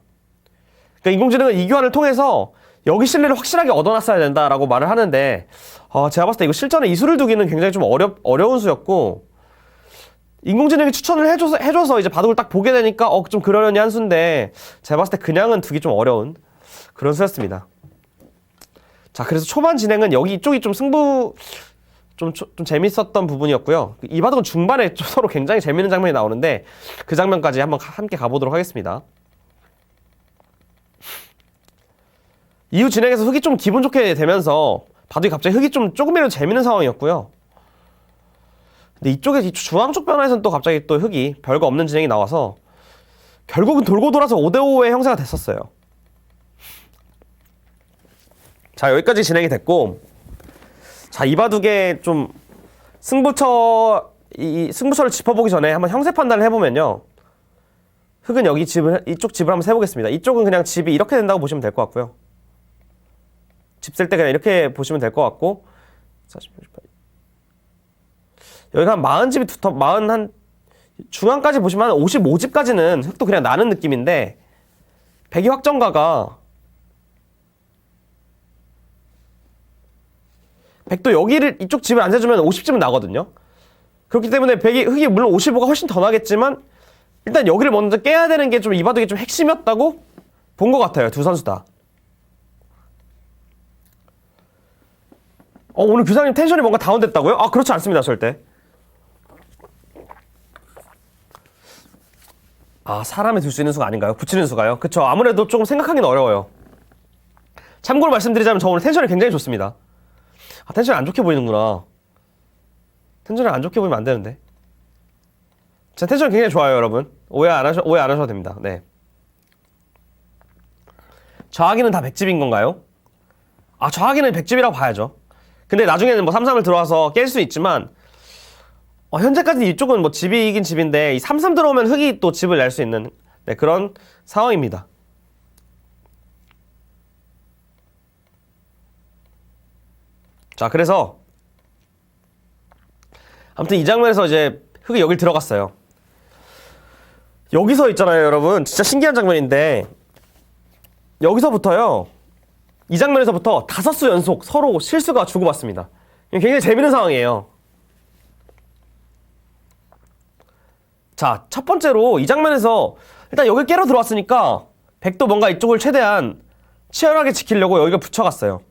그러니까 인공지능은 이 교환을 통해서 여기 실리를 확실하게 얻어놨어야 된다라고 말을 하는데 제가 봤을 때 이거 실전에 이 수를 두기는 굉장히 좀 어려운 수였고 인공지능이 추천을 해줘서 이제 바둑을 딱 보게 되니까 좀 그러려니 한 수인데 제가 봤을 때 그냥은 두기 좀 어려운 그런 수였습니다. 자, 그래서 초반 진행은 여기 이쪽이 좀 승부 좀 재밌었던 부분이었고요. 이 바둑은 중반에 서로 굉장히 재밌는 장면이 나오는데 그 장면까지 한번 함께 가보도록 하겠습니다. 이후 진행에서 흙이 좀 기분 좋게 되면서 바둑이 갑자기 흙이 좀 조금이라도 재밌는 상황이었고요. 근데 이쪽 중앙 쪽 변화에서는 또 갑자기 또 흙이 별거 없는 진행이 나와서 결국은 돌고 돌아서 5대5의 형사가 됐었어요. 자, 여기까지 진행이 됐고 자, 이 바둑의 좀 승부처를 짚어보기 전에 한번 형세 판단을 해보면요. 흙은 여기 이쪽 집을 한번 세보겠습니다. 이쪽은 그냥 집이 이렇게 된다고 보시면 될 것 같고요. 집 셀 때 그냥 이렇게 보시면 될 것 같고 40, 68. 여기가 한 40집이 중앙까지 보시면 한 55집까지는 흙도 그냥 나는 느낌인데 백이 확정가가 백도 여기를 이쪽 집을 안 재주면 50점은 나거든요. 그렇기 때문에 흑이 물론 55가 훨씬 더 나겠지만 일단 여기를 먼저 깨야 되는 게 좀 이 바둑이 좀 핵심이었다고 본 것 같아요. 두 선수 다. 오늘 규사님 텐션이 뭔가 다운됐다고요? 아, 그렇지 않습니다. 절대. 아, 사람에 둘 수 있는 수가 아닌가요? 붙이는 수가요? 그쵸. 아무래도 조금 생각하기는 어려워요. 참고로 말씀드리자면 저 오늘 텐션이 굉장히 좋습니다. 아, 텐션이 안 좋게 보이는구나. 텐션이 안 좋게 보이면 안 되는데. 제 텐션이 굉장히 좋아요, 여러분. 오해 안 하셔도 됩니다. 네. 저하기는 다 100집인 건가요? 아, 저하기는 100집이라고 봐야죠. 근데 나중에는 뭐 3-3을 들어와서 깰 수 있지만, 현재까지 이쪽은 뭐 집이 이긴 집인데, 이 3-3 들어오면 흑이 또 집을 낼 수 있는, 네, 그런 상황입니다. 자, 그래서, 아무튼 이 장면에서 이제 흑이 여길 들어갔어요. 여기서 있잖아요, 여러분. 진짜 신기한 장면인데, 여기서부터요, 이 장면에서부터 5수 연속 서로 실수가 주고받습니다. 굉장히 재밌는 상황이에요. 자, 첫 번째로 이 장면에서 일단 여길 깨러 들어왔으니까 백도 뭔가 이쪽을 최대한 치열하게 지키려고 여기가 붙여갔어요.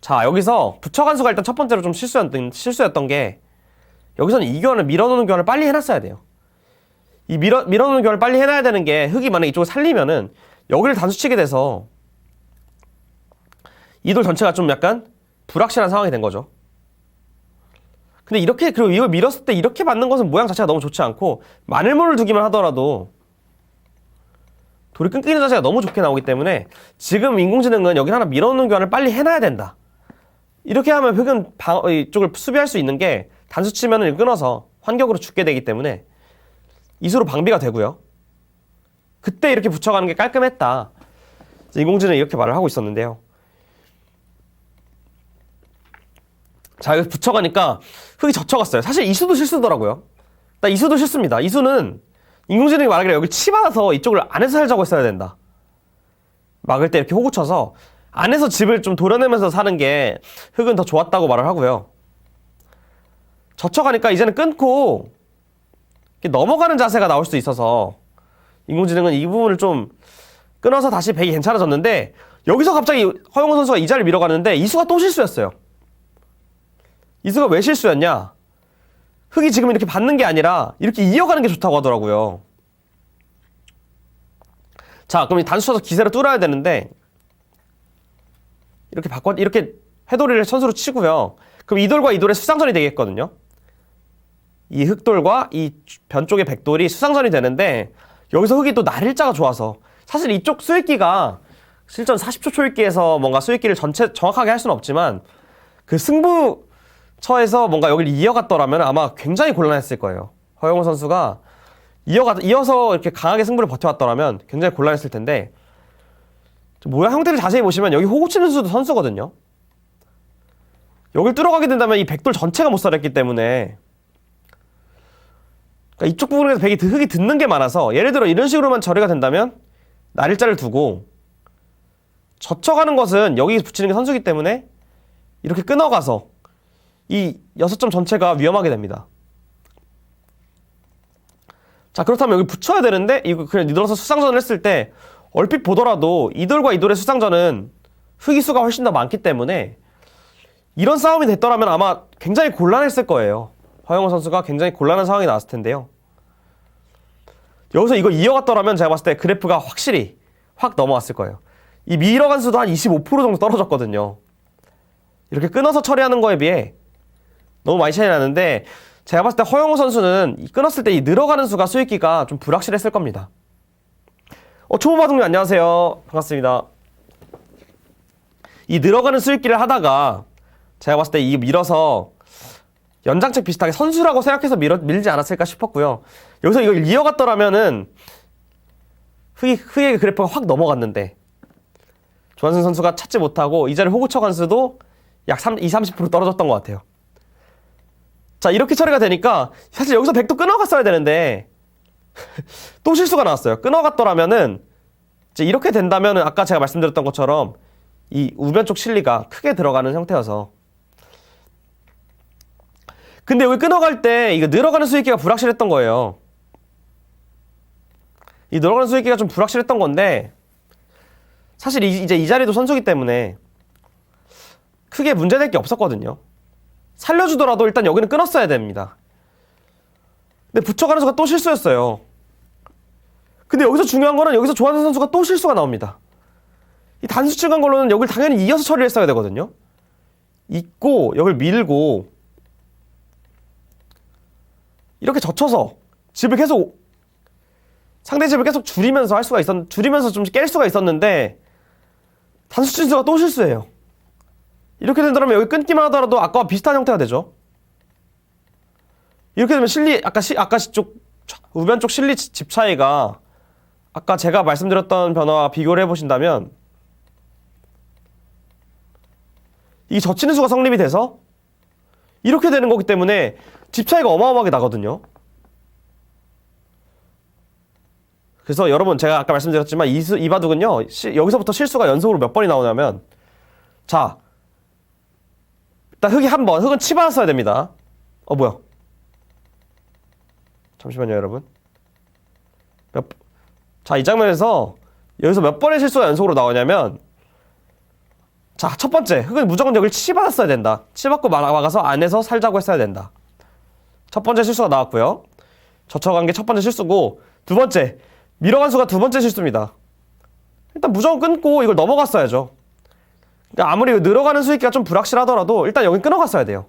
자, 여기서 붙여간 수가 일단 첫 번째로 좀 실수였던 게, 여기서는 이 교환을 밀어놓는 교환을 빨리 해놨어야 돼요. 이 밀어놓는 교환을 빨리 해놔야 되는 게, 흑이 만약에 이쪽을 살리면은 여기를 단수치게 돼서 이 돌 전체가 좀 약간 불확실한 상황이 된 거죠. 근데 그리고 이걸 밀었을 때 이렇게 맞는 것은 모양 자체가 너무 좋지 않고, 마늘물을 두기만 하더라도 돌이 끊기는 자체가 너무 좋게 나오기 때문에 지금 인공지능은 여기 하나 밀어놓는 교환을 빨리 해놔야 된다. 이렇게 하면 흑은 이쪽을 수비할 수 있는 게, 단수 치면은 끊어서 환격으로 죽게 되기 때문에 이수로 방비가 되고요. 그때 이렇게 붙여가는 게 깔끔했다. 인공지능이 이렇게 말을 하고 있었는데요. 자, 여기 붙여가니까 흑이 젖혀갔어요. 사실 이수도 실수더라고요. 이수도 실수입니다. 이수는 인공지능이 말하기를 여기 치받아서 이쪽을 안에서 살자고 했어야 된다. 막을 때 이렇게 호구 쳐서 안에서 집을 좀 도려내면서 사는 게 흑은 더 좋았다고 말을 하고요. 젖혀가니까 이제는 끊고 넘어가는 자세가 나올 수 있어서 인공지능은 이 부분을 좀 끊어서 다시 백이 괜찮아졌는데, 여기서 갑자기 허용호 선수가 이자를 밀어가는데 이수가 또 실수였어요. 이수가 왜 실수였냐? 흑이 지금 이렇게 받는 게 아니라 이렇게 이어가는 게 좋다고 하더라고요. 자, 그럼 단수 쳐서 기세를 뚫어야 되는데, 이렇게 해돌이를 선수로 치고요. 그럼 이 돌과 이 돌의 수상전이 되겠거든요. 이 흑돌과 이 변 쪽의 백돌이 수상전이 되는데, 여기서 흑이 또 날일자가 좋아서, 사실 이쪽 수익기가 실전 40초 초읽기에서 뭔가 수익기를 전체 정확하게 할 수는 없지만, 그 승부처에서 뭔가 여기를 이어갔더라면 아마 굉장히 곤란했을 거예요. 허영호 선수가 이어서 이렇게 강하게 승부를 버텨왔더라면 굉장히 곤란했을 텐데, 모양 형태를 자세히 보시면 여기 호구 치는 수도 선수거든요. 여길 뚫어가게 된다면 이 백돌 전체가 못 살았기 때문에, 그러니까 이쪽 부분에서 흑이 듣는 게 많아서, 예를 들어 이런 식으로만 처리가 된다면 날일자를 두고, 젖혀가는 것은 여기 붙이는 게 선수기 때문에 이렇게 끊어가서 이 6점 전체가 위험하게 됩니다. 자, 그렇다면 여기 붙여야 되는데, 이거 그냥 늘어서 수상전을 했을 때 얼핏 보더라도 이 돌과 이 돌의 수상전은 흑이 수가 훨씬 더 많기 때문에 이런 싸움이 됐더라면 아마 굉장히 곤란했을 거예요. 허영호 선수가 굉장히 곤란한 상황이 나왔을 텐데요. 여기서 이거 이어갔더라면 제가 봤을 때 그래프가 확실히 확 넘어왔을 거예요. 이 밀어간 수도 한 25% 정도 떨어졌거든요. 이렇게 끊어서 처리하는 거에 비해 너무 많이 차이 나는데, 제가 봤을 때 허영호 선수는 끊었을 때 이 늘어가는 수가 수익기가 좀 불확실했을 겁니다. 초보바둑님 안녕하세요. 반갑습니다. 이 늘어가는 수익기를 하다가 제가 봤을 때 이 밀어서 연장책 비슷하게 선수라고 생각해서 밀지 않았을까 싶었고요. 여기서 이걸 이어갔더라면은 흑의 그래프가 확 넘어갔는데, 조한승 선수가 찾지 못하고 이 자리 호구 쳐간 수도 약 20-30% 떨어졌던 것 같아요. 자, 이렇게 처리가 되니까 사실 여기서 백도 끊어갔어야 되는데 또 실수가 나왔어요. 끊어갔더라면은 이제 이렇게 된다면은 아까 제가 말씀드렸던 것처럼 이 우변 쪽 실리가 크게 들어가는 형태여서, 근데 여기 끊어갈 때 이거 늘어가는 수익기가 불확실했던 거예요. 이 늘어가는 수익기가 좀 불확실했던 건데, 사실 이제 이 자리도 선수기 때문에 크게 문제될 게 없었거든요. 살려주더라도 일단 여기는 끊었어야 됩니다. 근데 붙여가는 선수가 또 실수였어요. 근데 여기서 중요한 거는 여기서 조한선 선수가 또 실수가 나옵니다. 이 단수 층간 걸로는 여기를 당연히 이어서 처리를 했어야 되거든요. 있고 여기를 밀고 이렇게 젖혀서 집을 계속, 상대 집을 계속 줄이면서 할 수가 줄이면서 좀 깰 수가 있었는데, 단수 층수가 또 실수해요. 이렇게 된다면 여기 끊기만 하더라도 아까와 비슷한 형태가 되죠. 이렇게 되면 실리, 아까 우변 쪽 실리 집 차이가 아까 제가 말씀드렸던 변화와 비교를 해보신다면, 이 젖히는 수가 성립이 돼서 이렇게 되는 거기 때문에 집 차이가 어마어마하게 나거든요. 그래서 여러분, 제가 아까 말씀드렸지만 이 바둑은요, 여기서부터 실수가 연속으로 몇 번이 나오냐면, 자, 일단 흙이 한 번, 흙은 치받았어야 됩니다. 뭐야, 잠시만요 여러분. 자, 이 장면에서 여기서 몇 번의 실수가 연속으로 나오냐면, 자, 첫 번째, 흙은 무조건 여기를 치받았어야 된다. 치받고 막아서 안에서 살자고 했어야 된다. 첫 번째 실수가 나왔고요. 젖혀간 게 첫 번째 실수고, 두 번째, 밀어간 수가 두 번째 실수입니다. 일단 무조건 끊고 이걸 넘어갔어야죠. 그러니까 아무리 늘어가는 수익기가 좀 불확실하더라도 일단 여기 끊어갔어야 돼요.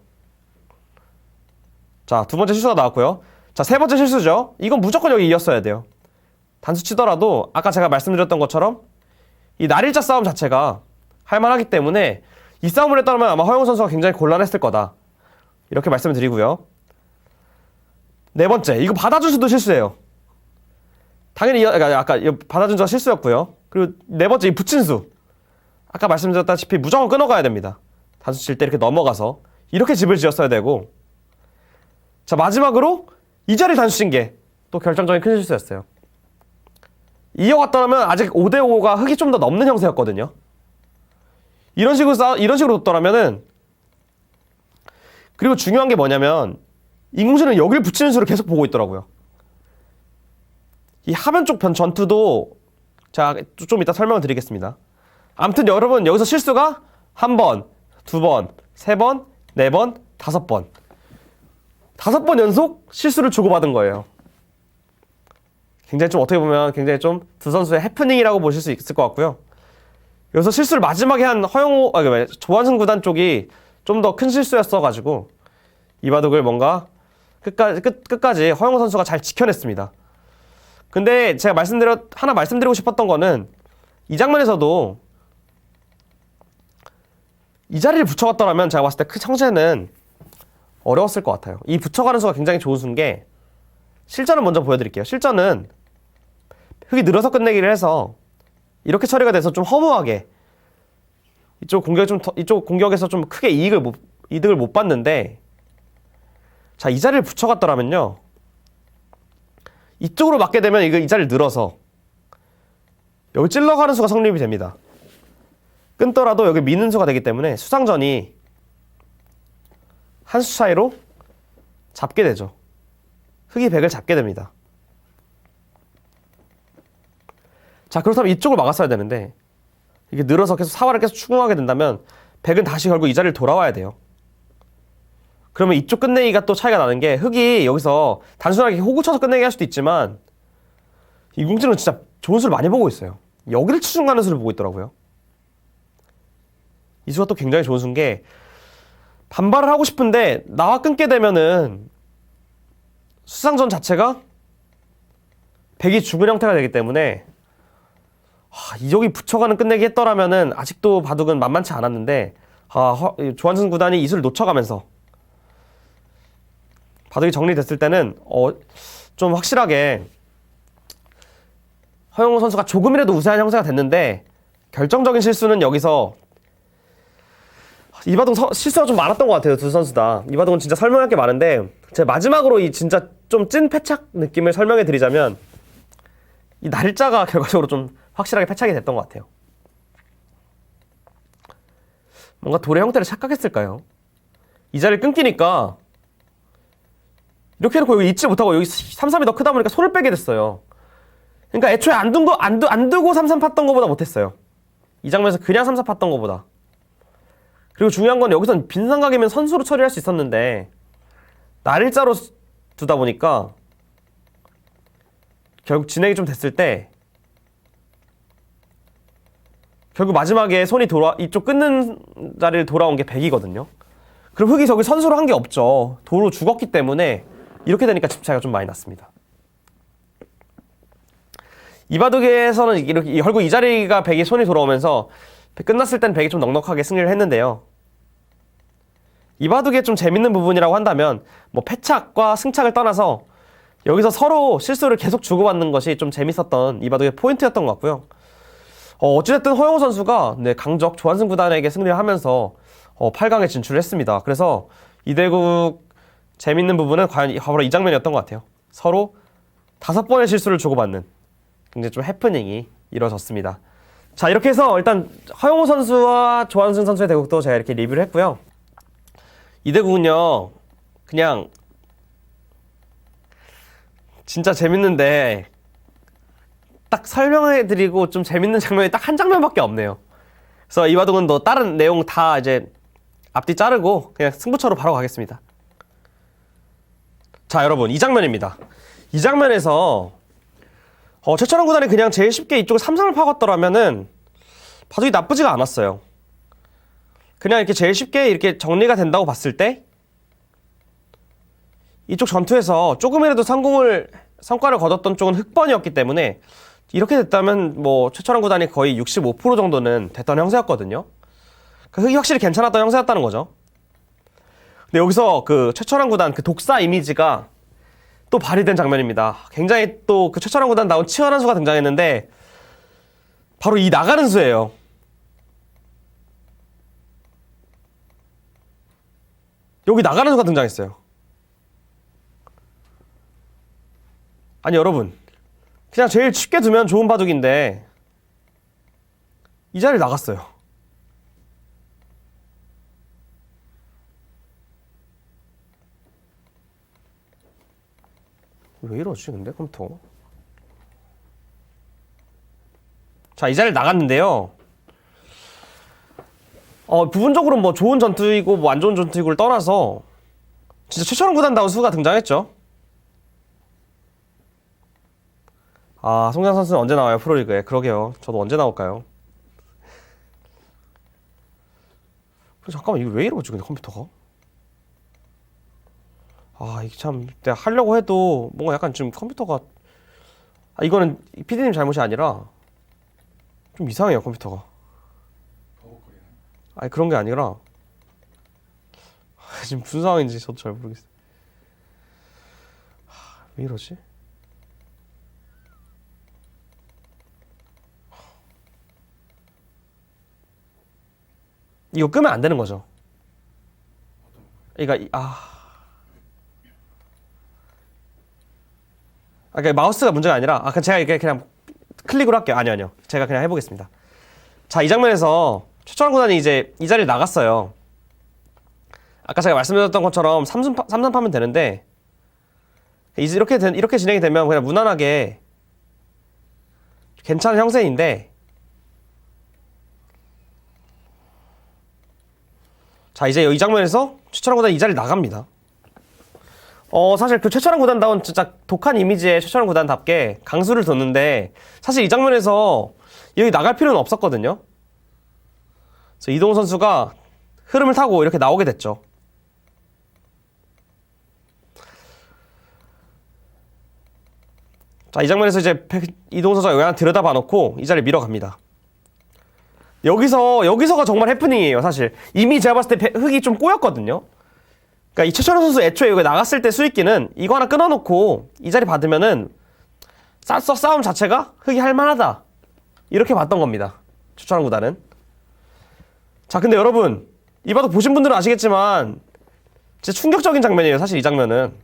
자, 두 번째 실수가 나왔고요. 자, 세 번째 실수죠. 이건 무조건 여기 이었어야 돼요. 단수 치더라도 아까 제가 말씀드렸던 것처럼 이 날일자 싸움 자체가 할만하기 때문에 이 싸움을 했다면 아마 허영우 선수가 굉장히 곤란했을 거다, 이렇게 말씀을 드리고요. 네 번째, 이거 받아준 수도 실수예요. 당연히 아까 받아준 수가 실수였고요. 그리고 네 번째, 이 붙인 수, 아까 말씀드렸다시피 무조건 끊어가야 됩니다. 단수 칠 때 이렇게 넘어가서 이렇게 집을 지었어야 되고, 자, 마지막으로 이 자리 단수 친 게 또 결정적인 큰 실수였어요. 이어갔더라면 아직 5대5가 흙이 좀 더 넘는 형세였거든요. 이런 식으로 뒀더라면은, 그리고 중요한 게 뭐냐면 인공지능은 여기를 붙이는 수를 계속 보고 있더라고요. 이 하변 쪽 전투도 제가 좀 이따 설명을 드리겠습니다. 아무튼 여러분, 여기서 실수가 한 번, 두 번, 세 번, 네 번, 다섯 번. 5번 연속 실수를 주고받은 거예요. 굉장히 좀 어떻게 보면 굉장히 좀 두 선수의 해프닝이라고 보실 수 있을 것 같고요. 여기서 실수를 마지막에 한 조한승 구단 쪽이 좀 더 큰 실수였어가지고 이 바둑을 뭔가 끝까지 허영우 선수가 잘 지켜냈습니다. 근데 제가 말씀드리고 싶었던 거는, 이 장면에서도 이 자리를 붙여갔더라면 제가 봤을 때 그 형제는 어려웠을 것 같아요. 이 붙여가는 수가 굉장히 좋은 수인 게, 실전을 먼저 보여드릴게요. 실전은 흙이 늘어서 끝내기를 해서 이렇게 처리가 돼서 좀 허무하게 이쪽 공격에서 좀 크게 이득을 못 봤는데, 자, 이 자리를 붙여갔더라면요, 이쪽으로 맞게 되면 이 자리를 늘어서 여기 찔러가는 수가 성립이 됩니다. 끊더라도 여기 미는 수가 되기 때문에 수상전이 한 수 차이로 잡게 되죠. 흙이 백을 잡게 됩니다. 자, 그렇다면 이쪽을 막았어야 되는데, 이게 늘어서 계속 사활을 계속 추궁하게 된다면 백은 다시 결국 이 자리를 돌아와야 돼요. 그러면 이쪽 끝내기가 또 차이가 나는 게, 흙이 여기서 단순하게 호구 쳐서 끝내기 할 수도 있지만 인공지능은 진짜 좋은 수를 많이 보고 있어요. 여기를 추궁하는 수를 보고 있더라고요. 이 수가 또 굉장히 좋은 수인 게, 반발을 하고 싶은데 나와 끊게 되면은 수상전 자체가 백이 죽은 형태가 되기 때문에, 여기 붙여가는 끝내기 했더라면은 아직도 바둑은 만만치 않았는데, 조한승 구단이 이 수를 놓쳐가면서 바둑이 정리됐을 때는 좀 확실하게 허영우 선수가 조금이라도 우세한 형세가 됐는데, 결정적인 실수는 여기서, 이 바둑 실수가 좀 많았던 것 같아요. 두 선수 다. 이 바둑은 진짜 설명할 게 많은데, 제가 마지막으로 이 진짜 좀 찐 패착 느낌을 설명해 드리자면, 이 날짜가 결과적으로 좀 확실하게 패착이 됐던 것 같아요. 뭔가 돌의 형태를 착각했을까요? 이 자리를 끊기니까 이렇게 해놓고 여기 잊지 못하고 여기 3-3이 더 크다 보니까 손을 빼게 됐어요. 그러니까 애초에 안 두고 3-3 팠던 것보다 못했어요. 이 장면에서 그냥 3-4 팠던 것보다. 그리고 중요한 건 여기선 빈삼각이면 선수로 처리할 수 있었는데 날일자로 두다 보니까 결국 진행이 좀 됐을 때 결국 마지막에 손이 이쪽 끊는 자리를 돌아온 게 100이거든요. 그럼 흑이 저기 선수로 한 게 없죠. 도로 죽었기 때문에 이렇게 되니까 집 차이가 좀 많이 났습니다. 이 바둑에서는 이렇게 결국 이 자리가 100이 손이 돌아오면서 끝났을 땐 100이 좀 넉넉하게 승리를 했는데요. 이 바둑의 좀 재밌는 부분이라고 한다면 뭐 패착과 승착을 떠나서 여기서 서로 실수를 계속 주고받는 것이 좀 재밌었던 이 바둑의 포인트였던 것 같고요. 어찌됐든 허영우 선수가 강적 조한승 구단에게 승리를 하면서 8강에 진출했습니다. 그래서 이 대국 재밌는 부분은 과연 바로 이 장면이었던 것 같아요. 서로 5번의 실수를 주고받는 굉장히 좀 해프닝이 이루어졌습니다. 자, 이렇게 해서 일단 허영우 선수와 조한승 선수의 대국도 제가 이렇게 리뷰를 했고요. 이 대국은요, 그냥 진짜 재밌는데 딱 설명해드리고 좀 재밌는 장면이 딱 한 장면밖에 없네요. 그래서 이 바둑은 또 다른 내용 다 이제 앞뒤 자르고 그냥 승부처로 바로 가겠습니다. 자, 여러분, 이 장면입니다. 이 장면에서 최철원 구단이 그냥 제일 쉽게 이쪽에 3-3을 파갔더라면은 바둑이 나쁘지가 않았어요. 그냥 이렇게 제일 쉽게 이렇게 정리가 된다고 봤을 때 이쪽 전투에서 조금이라도 성과를 거뒀던 쪽은 흑번이었기 때문에 이렇게 됐다면 뭐 최철원 구단이 거의 65% 정도는 됐던 형세였거든요. 그 흑이 확실히 괜찮았던 형세였다는 거죠. 근데 여기서 그 최철원 구단 그 독사 이미지가 또 발휘된 장면입니다. 굉장히 또 그 최철원 구단 나온 치열한 수가 등장했는데 바로 이 나가는 수예요. 여기 나가는 수가 등장했어요. 아니 여러분, 그냥 제일 쉽게 두면 좋은 바둑인데 이 자리를 나갔어요. 왜 이러지 근데 컴퓨터? 자, 이 자리를 나갔는데요. 부분적으로 뭐 좋은 전투이고 뭐 안 좋은 전투이고를 떠나서 진짜 최철원 구단다운 수가 등장했죠. 아, 송장 선수는 언제 나와요 프로리그에? 그러게요. 저도 언제 나올까요? 잠깐만, 이거 왜 이러지 근데 컴퓨터가? 아, 이게 참 내가 하려고 해도 뭔가 약간 지금 컴퓨터가 이거는 PD님 잘못이 아니라 좀 이상해요 컴퓨터가. 아니 그런 게 아니라 지금 무슨 상황인지 저도 잘 모르겠어요. 왜 이러지? 이거 끄면 안 되는 거죠. 그러니까 그러니까 마우스가 문제가 아니라 그냥 제가 이렇게 그냥 클릭으로 할게요. 아니요. 제가 그냥 해보겠습니다. 자, 이 장면에서 최철원 구단이 이제 이 자리를 나갔어요. 아까 제가 말씀드렸던 것처럼 3선 파면 되는데 이제 이렇게 진행이 되면 그냥 무난하게 괜찮은 형세인데, 자, 이제 이 장면에서 최철원 구단이 이 자리를 나갑니다. 사실 그 최철원 구단다운 진짜 독한 이미지의 최철원 구단답게 강수를 뒀는데 사실 이 장면에서 여기 나갈 필요는 없었거든요. 그래서 이동훈 선수가 흐름을 타고 이렇게 나오게 됐죠. 자, 이 장면에서 이제 이동훈 선수가 여기 하나 들여다봐 놓고 이 자리를 밀어갑니다. 여기서가 정말 해프닝이에요. 사실 이미 제가 봤을 때 흑이 좀 꼬였거든요. 그러니까 이 최철원 선수 애초에 여기 나갔을 때 수익기는 이거 하나 끊어놓고 이 자리 받으면은 싸움 자체가 흑이 할만하다 이렇게 봤던 겁니다. 최철원 구단은. 자, 근데 여러분 이 바둑 보신 분들은 아시겠지만 진짜 충격적인 장면이에요. 사실 이 장면은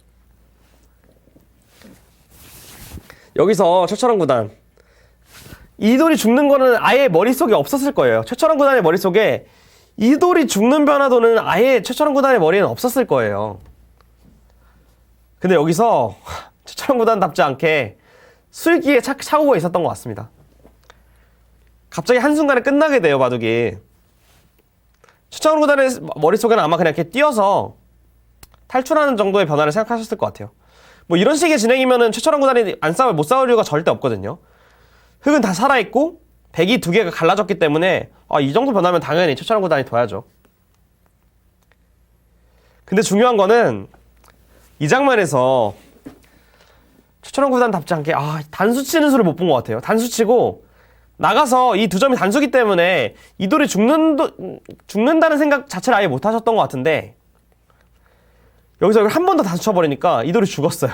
여기서 최철원 구단 이돌이 죽는 거는 아예 머릿속에 없었을 거예요. 최철원 구단의 머릿속에 이돌이 죽는 변화도는 아예 최철원 구단의 머리에는 없었을 거예요. 근데 여기서 최철원 구단답지 않게 술기에 착오가 있었던 것 같습니다. 갑자기 한순간에 끝나게 돼요, 바둑이. 최철원 구단의 머릿속에는 아마 그냥 이렇게 뛰어서 탈출하는 정도의 변화를 생각하셨을 것 같아요. 뭐 이런 식의 진행이면은 최철원 구단이 못 싸울 이유가 절대 없거든요. 흙은 다 살아있고 백이 두 개가 갈라졌기 때문에 이 정도 변하면 당연히 최철원 구단이 둬야죠. 근데 중요한 거는 이 장면에서 최철원 구단답지 않게 단수 치는 수를 못 본 것 같아요. 단수 치고 나가서 이 두 점이 단수기 때문에 이돌이 죽는다는 생각 자체를 아예 못 하셨던 것 같은데 여기서 이걸 한 번 더 단수 쳐버리니까 이돌이 죽었어요.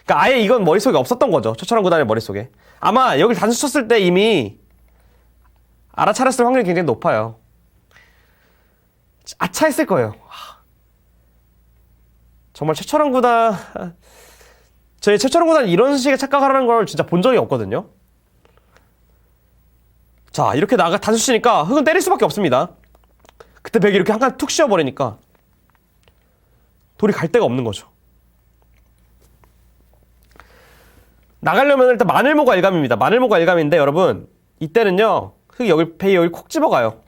그러니까 아예 이건 머릿속에 없었던 거죠. 최철원 구단의 머릿속에. 아마 여길 단수 쳤을 때 이미 알아차렸을 확률이 굉장히 높아요. 아차 했을 거예요. 정말 최철원 구단, 저희 최철원 구단이 이런 식의 착각을 하는 걸 진짜 본 적이 없거든요. 자, 이렇게 단수 치니까 흙은 때릴 수밖에 없습니다. 그때 백이 이렇게 한 칸 툭 씌워버리니까 돌이 갈 데가 없는 거죠. 나가려면 일단 마늘모가 일감입니다. 마늘모가 일감인데 여러분 이때는요 흙이 백이 여기 콕 집어가요.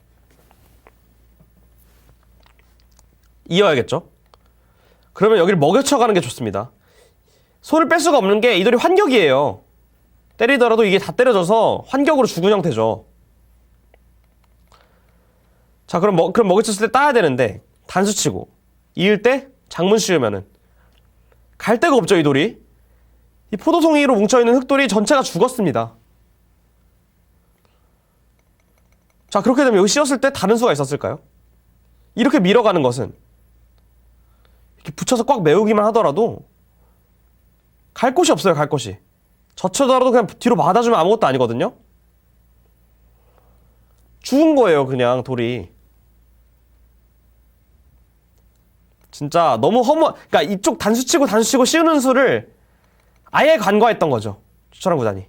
이어야겠죠. 그러면 여기를 먹여쳐가는 게 좋습니다. 손을 뺄 수가 없는 게 이 돌이 환격이에요. 때리더라도 이게 다 때려져서 환격으로 죽은 형태죠. 자, 그럼 먹여쳤을 때 따야 되는데 단수치고 이을 때 장문 씌우면은 갈 데가 없죠. 이 돌이 이 포도송이로 뭉쳐있는 흙돌이 전체가 죽었습니다. 자, 그렇게 되면 여기 씌웠을 때 다른 수가 있었을까요? 이렇게 밀어가는 것은 이렇게 붙여서 꽉 메우기만 하더라도 갈 곳이 없어요. 갈 곳이. 젖혀더라도 그냥 뒤로 받아주면 아무것도 아니거든요. 죽은 거예요. 그냥 돌이. 진짜 너무 그러니까 이쪽 단수치고 씌우는 수를 아예 간과했던 거죠. 최철원 구단이.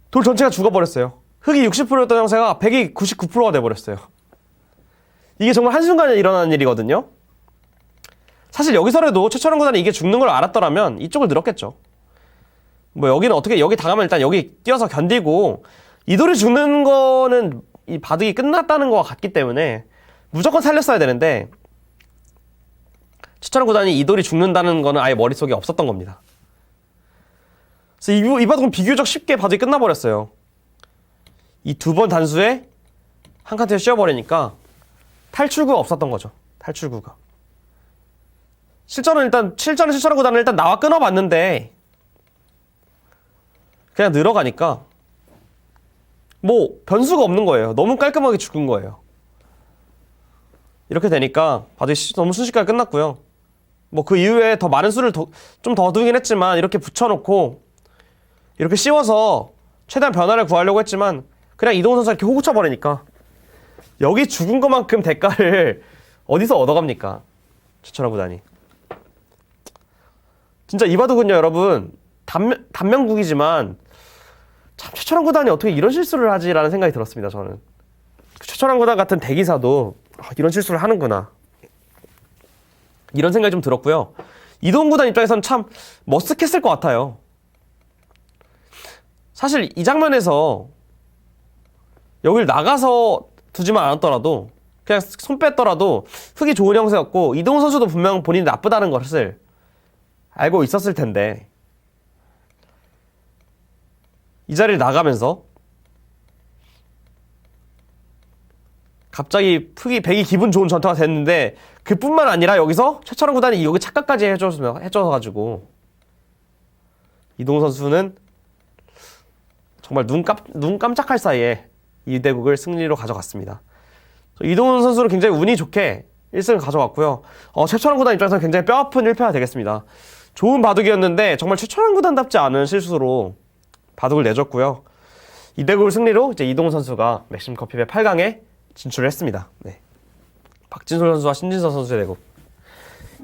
돌 전체가 죽어버렸어요. 흙이 60%였던 형세가 백이 99%가 돼버렸어요. 이게 정말 한순간에 일어나는 일이거든요. 사실 여기서라도 최철원 구단이 이게 죽는 걸 알았더라면 이쪽을 늘었겠죠. 뭐 여기는 어떻게 여기 당하면 일단 여기 뛰어서 견디고 이 돌이 죽는 거는 이 바둑이 끝났다는 거와 같기 때문에 무조건 살렸어야 되는데 최철원 구단이 이 돌이 죽는다는 거는 아예 머릿속에 없었던 겁니다. 그래서 이 바둑은 비교적 쉽게 바둑이 끝나버렸어요. 이 두 번 단수에 한 칸트에 씌워버리니까 탈출구가 없었던 거죠. 탈출구가. 실전은 최철원 구단은 일단 나와 끊어봤는데 그냥 늘어가니까 뭐 변수가 없는 거예요. 너무 깔끔하게 죽은 거예요. 이렇게 되니까 바둑이 너무 순식간에 끝났고요. 뭐 그 이후에 더 많은 수를 좀 더 두긴 했지만 이렇게 붙여놓고 이렇게 씌워서 최대한 변화를 구하려고 했지만 그냥 이동훈 선수가 이렇게 호구 쳐버리니까 여기 죽은 것만큼 대가를 어디서 얻어갑니까? 최철원 구단이. 진짜 이 바둑은요 여러분 단명국이지만 참 최철원 구단이 어떻게 이런 실수를 하지라는 생각이 들었습니다. 저는 최철원 구단 같은 대기사도 이런 실수를 하는구나 이런 생각이 좀 들었고요. 이동훈 구단 입장에서는 참 머쓱했을 것 같아요. 사실 이 장면에서 여길 나가서 두지만 않았더라도 그냥 손 뺐더라도 흙이 좋은 형세였고 이동훈 선수도 분명 본인이 나쁘다는 것을 알고 있었을 텐데 이 자리를 나가면서 갑자기 백이 기분 좋은 전투가 됐는데 그뿐만 아니라 여기서 최철원 구단이 여기 착각까지 해줘가지고 이동훈 선수는 정말 눈 깜짝할 사이에 이 대국을 승리로 가져갔습니다. 이동훈 선수는 굉장히 운이 좋게 1승을 가져갔고요. 최철원 구단 입장에서는 굉장히 뼈아픈 1패가 되겠습니다. 좋은 바둑이었는데 정말 최철원 구단답지 않은 실수로 바둑을 내줬고요. 이 대국을 승리로 이제 이동훈 선수가 맥심 커피배 8강에 진출을 했습니다. 네. 박진솔 선수와 신진서 선수의 대국.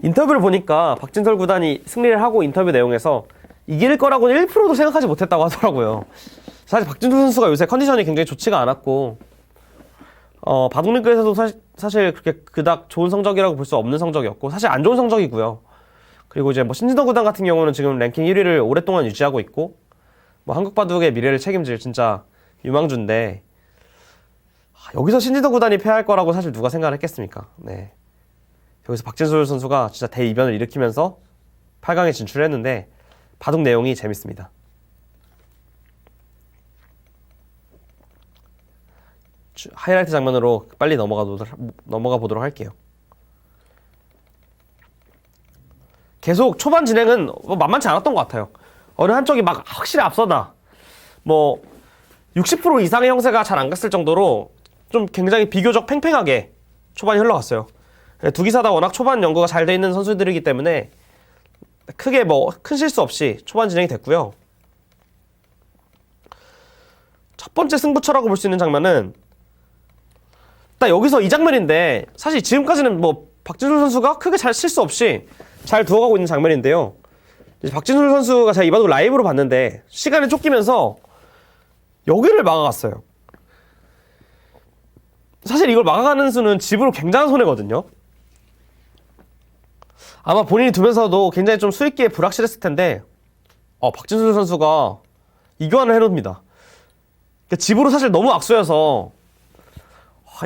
인터뷰를 보니까 박진솔 구단이 승리를 하고 인터뷰 내용에서 이길 거라고는 1%도 생각하지 못했다고 하더라고요. 사실 박진수 선수가 요새 컨디션이 굉장히 좋지가 않았고 바둑리그에서도 사실 그렇게 그닥 좋은 성적이라고 볼 수 없는 성적이었고 사실 안 좋은 성적이고요. 그리고 이제 뭐 신진서 구단 같은 경우는 지금 랭킹 1위를 오랫동안 유지하고 있고 뭐 한국 바둑의 미래를 책임질 진짜 유망주인데 여기서 신진서 구단이 패할 거라고 사실 누가 생각을 했겠습니까? 네. 여기서 박진수 선수가 진짜 대이변을 일으키면서 8강에 진출했는데 바둑 내용이 재밌습니다. 하이라이트 장면으로 빨리 넘어가 보도록 할게요. 계속 초반 진행은 만만치 않았던 것 같아요. 어느 한쪽이 막 확실히 앞서다. 뭐 60% 이상의 형세가 잘 안 갔을 정도로 좀 굉장히 비교적 팽팽하게 초반이 흘러갔어요. 두 기사 다 워낙 초반 연구가 잘 돼 있는 선수들이기 때문에 크게 뭐 큰 실수 없이 초반 진행이 됐고요. 첫 번째 승부처라고 볼 수 있는 장면은 딱 여기서 이 장면인데 사실 지금까지는 뭐 박진솔 선수가 크게 잘 실수 없이 잘 두어가고 있는 장면인데요. 이제 박진솔 선수가 제가 이 바둑 라이브로 봤는데 시간이 쫓기면서 여기를 막아갔어요. 사실 이걸 막아가는 수는 집으로 굉장한 손해거든요. 아마 본인이 두면서도 굉장히 좀 수익기에 불확실했을 텐데 박진솔 선수가 이교환을 해놓습니다. 그러니까 집으로 사실 너무 악수여서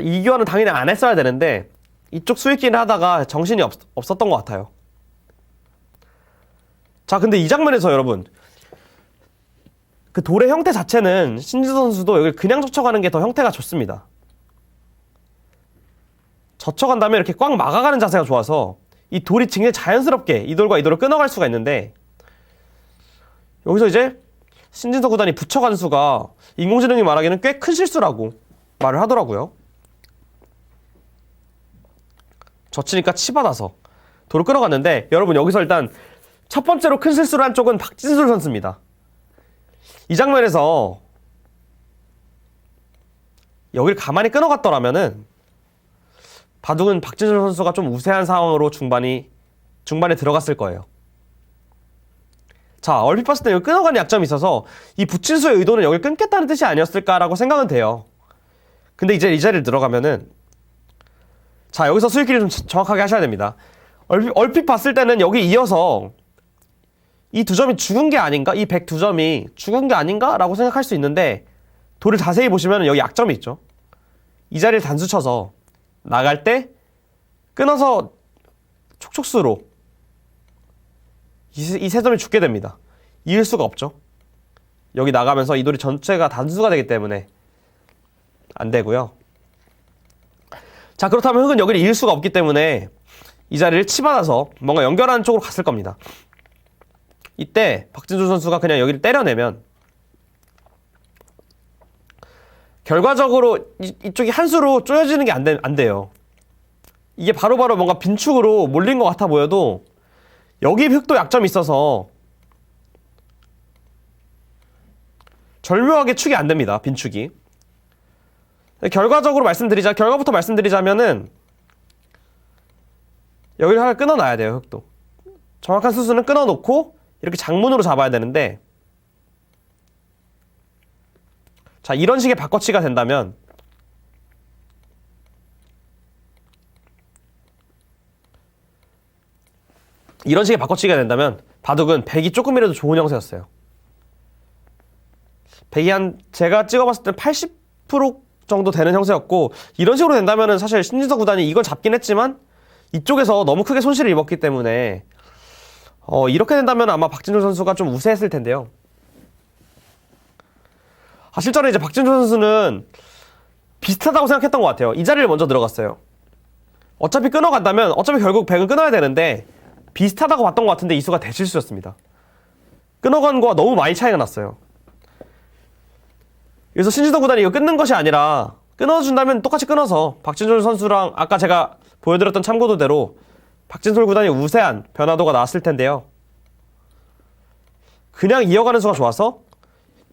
이교환은 당연히 안 했어야 되는데 이쪽 수익기를 하다가 정신이 없었던 것 같아요. 자, 근데 이 장면에서 여러분 그 돌의 형태 자체는 신진서 선수도 여기 그냥 젖혀가는 게 더 형태가 좋습니다. 젖혀간 다음에 이렇게 꽉 막아가는 자세가 좋아서 이 돌이 굉장히 자연스럽게 이 돌과 이 돌을 끊어갈 수가 있는데 여기서 이제 신진서 구단이 붙여간 수가 인공지능이 말하기에는 꽤 큰 실수라고 말을 하더라고요. 젖히니까 치받아서 돌을 끊어갔는데 여러분 여기서 일단 첫 번째로 큰 실수를 한 쪽은 박진솔 선수입니다. 이 장면에서 여기를 가만히 끊어갔더라면은 바둑은 박진솔 선수가 좀 우세한 상황으로 중반에 들어갔을 거예요. 자, 얼핏 봤을 때 여기 끊어가는 약점이 있어서 이 부친수의 의도는 여기를 끊겠다는 뜻이 아니었을까라고 생각은 돼요. 근데 이제 이 자리를 들어가면은 자, 여기서 수익기를 좀 정확하게 하셔야 됩니다. 얼핏 봤을 때는 여기 이어서 이 두 점이 죽은 게 아닌가? 이 102점이 죽은 게 아닌가? 라고 생각할 수 있는데 돌을 자세히 보시면 여기 약점이 있죠. 이 자리를 단수 쳐서 나갈 때 끊어서 촉촉수로 이 세 점이 죽게 됩니다. 이을 수가 없죠. 여기 나가면서 이 돌이 전체가 단수가 되기 때문에 안 되고요. 자, 그렇다면 흑은 여기를 이을 수가 없기 때문에 이 자리를 치받아서 뭔가 연결하는 쪽으로 갔을 겁니다. 이때 박진솔 선수가 그냥 여기를 때려내면 결과적으로 이쪽이 한 수로 쪼여지는 게 안 돼요. 이게 바로바로 뭔가 빈축으로 몰린 것 같아 보여도 여기 흑도 약점이 있어서 절묘하게 축이 안 됩니다. 빈축이. 결과부터 말씀드리자면은 여기를 하나 끊어놔야 돼요. 흑도. 정확한 수순은 끊어놓고 이렇게 장문으로 잡아야 되는데 자, 이런 식의 바꿔치기가 된다면 바둑은 100이 조금이라도 좋은 형세였어요. 100이 제가 찍어봤을 때 80% 정도 되는 형세였고 이런 식으로 된다면은 사실 신진서 구단이 이걸 잡긴 했지만 이쪽에서 너무 크게 손실을 입었기 때문에 이렇게 된다면 아마 박진솔 선수가 좀 우세했을 텐데요. 실제로 이제 박진솔 선수는 비슷하다고 생각했던 것 같아요. 이 자리를 먼저 들어갔어요. 어차피 끊어간다면 어차피 결국 100은 끊어야 되는데 비슷하다고 봤던 것 같은데 이 수가 대실수였습니다. 끊어간 거와 너무 많이 차이가 났어요. 그래서 신진서 구단이 이거 끊는 것이 아니라 끊어준다면 똑같이 끊어서 박진솔 선수랑 아까 제가 보여드렸던 참고도대로 박진솔 구단이 우세한 변화도가 나왔을 텐데요. 그냥 이어가는 수가 좋아서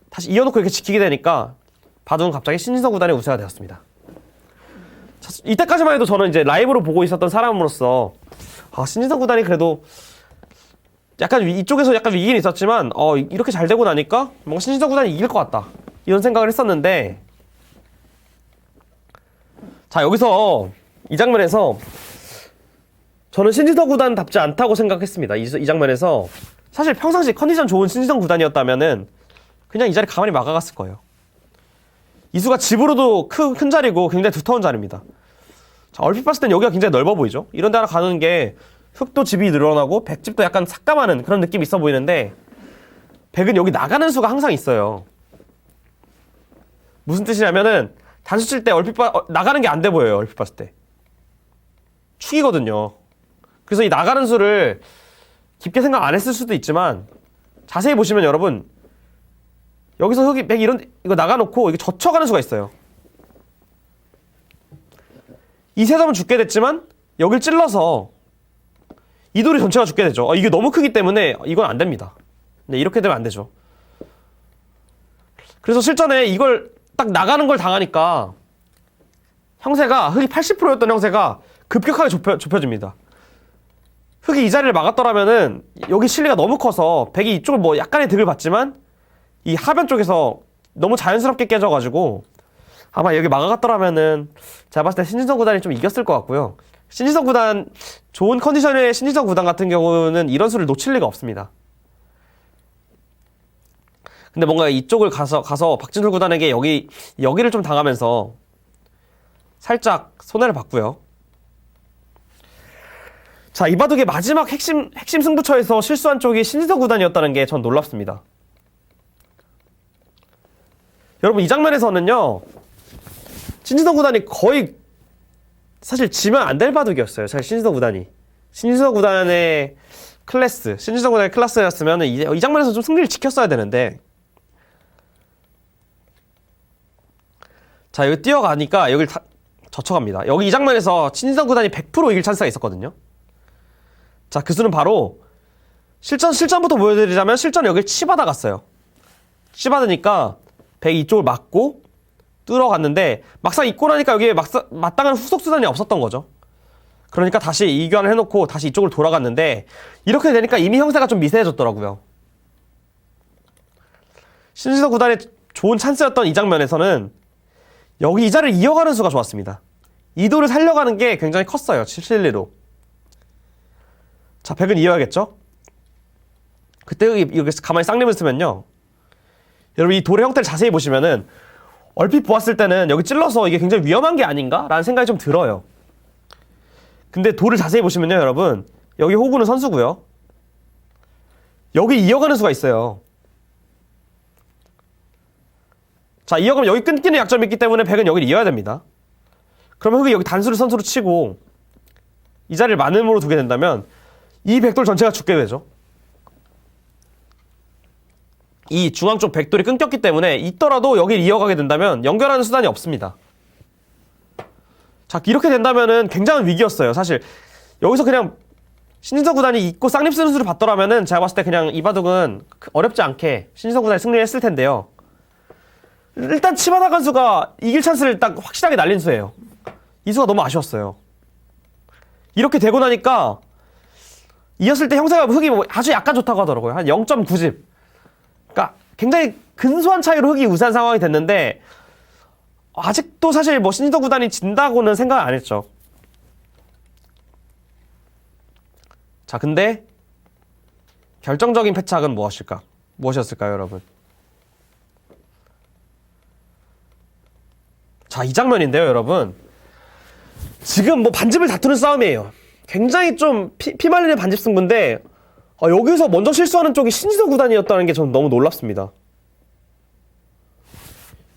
다시 이어놓고 이렇게 지키게 되니까 바둑은 갑자기 신진서 구단의 우세가 되었습니다. 이때까지만 해도 저는 이제 라이브로 보고 있었던 사람으로서 신진서 구단이 그래도 약간 이쪽에서 약간 위기는 있었지만 이렇게 잘 되고 나니까 뭔가 신진서 구단이 이길 것 같다 이런 생각을 했었는데, 자 여기서 이 장면에서 저는 신진서 구단답지 않다고 생각했습니다. 이 장면에서 사실 평상시 컨디션 좋은 신진서 구단이었다면은 그냥 이 자리 가만히 막아갔을 거예요. 이수가 집으로도 큰 자리고 굉장히 두터운 자리입니다. 자, 얼핏 봤을 땐 여기가 굉장히 넓어 보이죠? 이런 데 하나 가는 게 흙도 집이 늘어나고 백집도 약간 삭감하는 그런 느낌이 있어 보이는데, 백은 여기 나가는 수가 항상 있어요. 무슨 뜻이냐면은 단수 칠 때 나가는 게 안 돼 보여요. 얼핏 봤을 때 축이거든요. 그래서 이 나가는 수를 깊게 생각 안 했을 수도 있지만, 자세히 보시면 여러분 여기서 흙이 백이 이거 나가놓고 이게 젖혀가는 수가 있어요. 이 세 점은 죽게 됐지만 여길 찔러서 이 돌이 전체가 죽게 되죠. 이게 너무 크기 때문에 이건 안 됩니다. 네, 이렇게 되면 안 되죠. 그래서 실전에 이걸 딱 나가는 걸 당하니까 형세가, 흙이 80%였던 형세가 급격하게 좁혀집니다. 흙이 이 자리를 막았더라면은 여기 실리가 너무 커서 백이 이쪽을 뭐 약간의 득을 받지만 이 하변 쪽에서 너무 자연스럽게 깨져가지고 아마 여기 막아갔더라면은 제가 봤을 때 신진서 구단이 좀 이겼을 것 같고요. 신진서 구단, 좋은 컨디션의 신진서 구단 같은 경우는 이런 수를 놓칠 리가 없습니다. 근데 뭔가 이쪽을 가서 박진솔 구단에게 여기를 좀 당하면서 살짝 손해를 봤고요. 자, 이 바둑의 마지막 핵심 승부처에서 실수한 쪽이 신진서 구단이었다는 게 전 놀랍습니다. 여러분, 이 장면에서는요, 신진서 구단이 거의 사실 지면 안 될 바둑이었어요. 사실 신진서 구단이. 신진서 구단의 클래스였으면 이 장면에서 좀 승리를 지켰어야 되는데, 자, 여기 뛰어가니까 여길 젖혀갑니다. 여기 이 장면에서 신진서 구단이 100% 이길 찬스가 있었거든요. 자, 그 수는 바로 실전부터 보여드리자면, 실전 여길 치받아 갔어요. 치받으니까 백이 이쪽을 맞고 뚫어갔는데, 막상 입고 나니까 여기에 마땅한 후속 수단이 없었던 거죠. 그러니까 다시 이교환을 해놓고 다시 이쪽으로 돌아갔는데, 이렇게 되니까 이미 형세가 좀 미세해졌더라고요. 신진서 구단의 좋은 찬스였던 이 장면에서는 여기 이 자리를 이어가는 수가 좋았습니다. 이도를 살려가는 게 굉장히 컸어요. 실리로. 자, 백은 이어야겠죠? 그때 이렇게 가만히 쌍림을 쓰면요, 여러분 이 돌의 형태를 자세히 보시면은 얼핏 보았을 때는 여기 찔러서 이게 굉장히 위험한 게 아닌가? 라는 생각이 좀 들어요. 근데 돌을 자세히 보시면요, 여러분 여기 호구는 선수고요, 여기 이어가는 수가 있어요. 자, 이어가면 여기 끊기는 약점이 있기 때문에 백은 여기를 이어야 됩니다. 그러면 흙이 여기 단수를 선수로 치고 이 자리를 마음으로 두게 된다면 이 백돌 전체가 죽게 되죠. 이 중앙 쪽 백돌이 끊겼기 때문에 있더라도 여기를 이어가게 된다면 연결하는 수단이 없습니다. 자, 이렇게 된다면은 굉장한 위기였어요. 사실 여기서 그냥 신진서 구단이 있고 쌍림 쓰는 수를 봤더라면은 제가 봤을 때 그냥 이 바둑은 어렵지 않게 신진서 구단이 승리를 했을 텐데요. 일단 치바다 간수가 이길 찬스를 딱 확실하게 날린 수예요. 이 수가 너무 아쉬웠어요. 이렇게 되고 나니까 이었을 때 형세가 흙이 아주 약간 좋다고 하더라고요. 한 0.9집. 그러니까 굉장히 근소한 차이로 흙이 우세한 상황이 됐는데, 아직도 사실 뭐 신진서 구단이 진다고는 생각 안 했죠. 자, 근데 결정적인 패착은 무엇이었을까요, 여러분? 자, 이 장면인데요, 여러분. 지금 뭐 반집을 다투는 싸움이에요. 굉장히 좀 피말리는 반집 승부인데, 여기서 먼저 실수하는 쪽이 신진서 구단이었다는 게 저는 너무 놀랍습니다.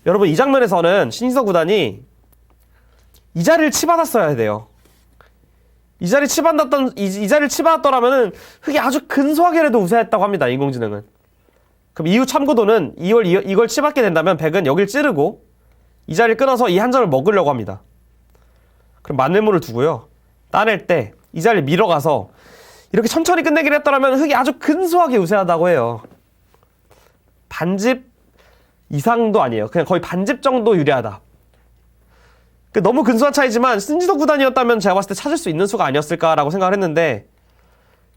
여러분, 이 장면에서는 신진서 구단이 이 자리를 치받았어야 돼요. 이 자리를 치받았더라면은 흙이 아주 근소하게라도 우세했다고 합니다, 인공지능은. 그럼 이후 참고도는 이걸 치받게 된다면 백은 여길 찌르고 이 자리를 끊어서 이 한 점을 먹으려고 합니다. 그럼 만회물을 두고요, 따낼 때 이 자리를 밀어가서 이렇게 천천히 끝내기를 했더라면 흙이 아주 근소하게 우세하다고 해요. 반집 이상도 아니에요. 그냥 거의 반집 정도 유리하다. 너무 근소한 차이지만 신진서 구단이었다면 제가 봤을 때 찾을 수 있는 수가 아니었을까라고 생각을 했는데,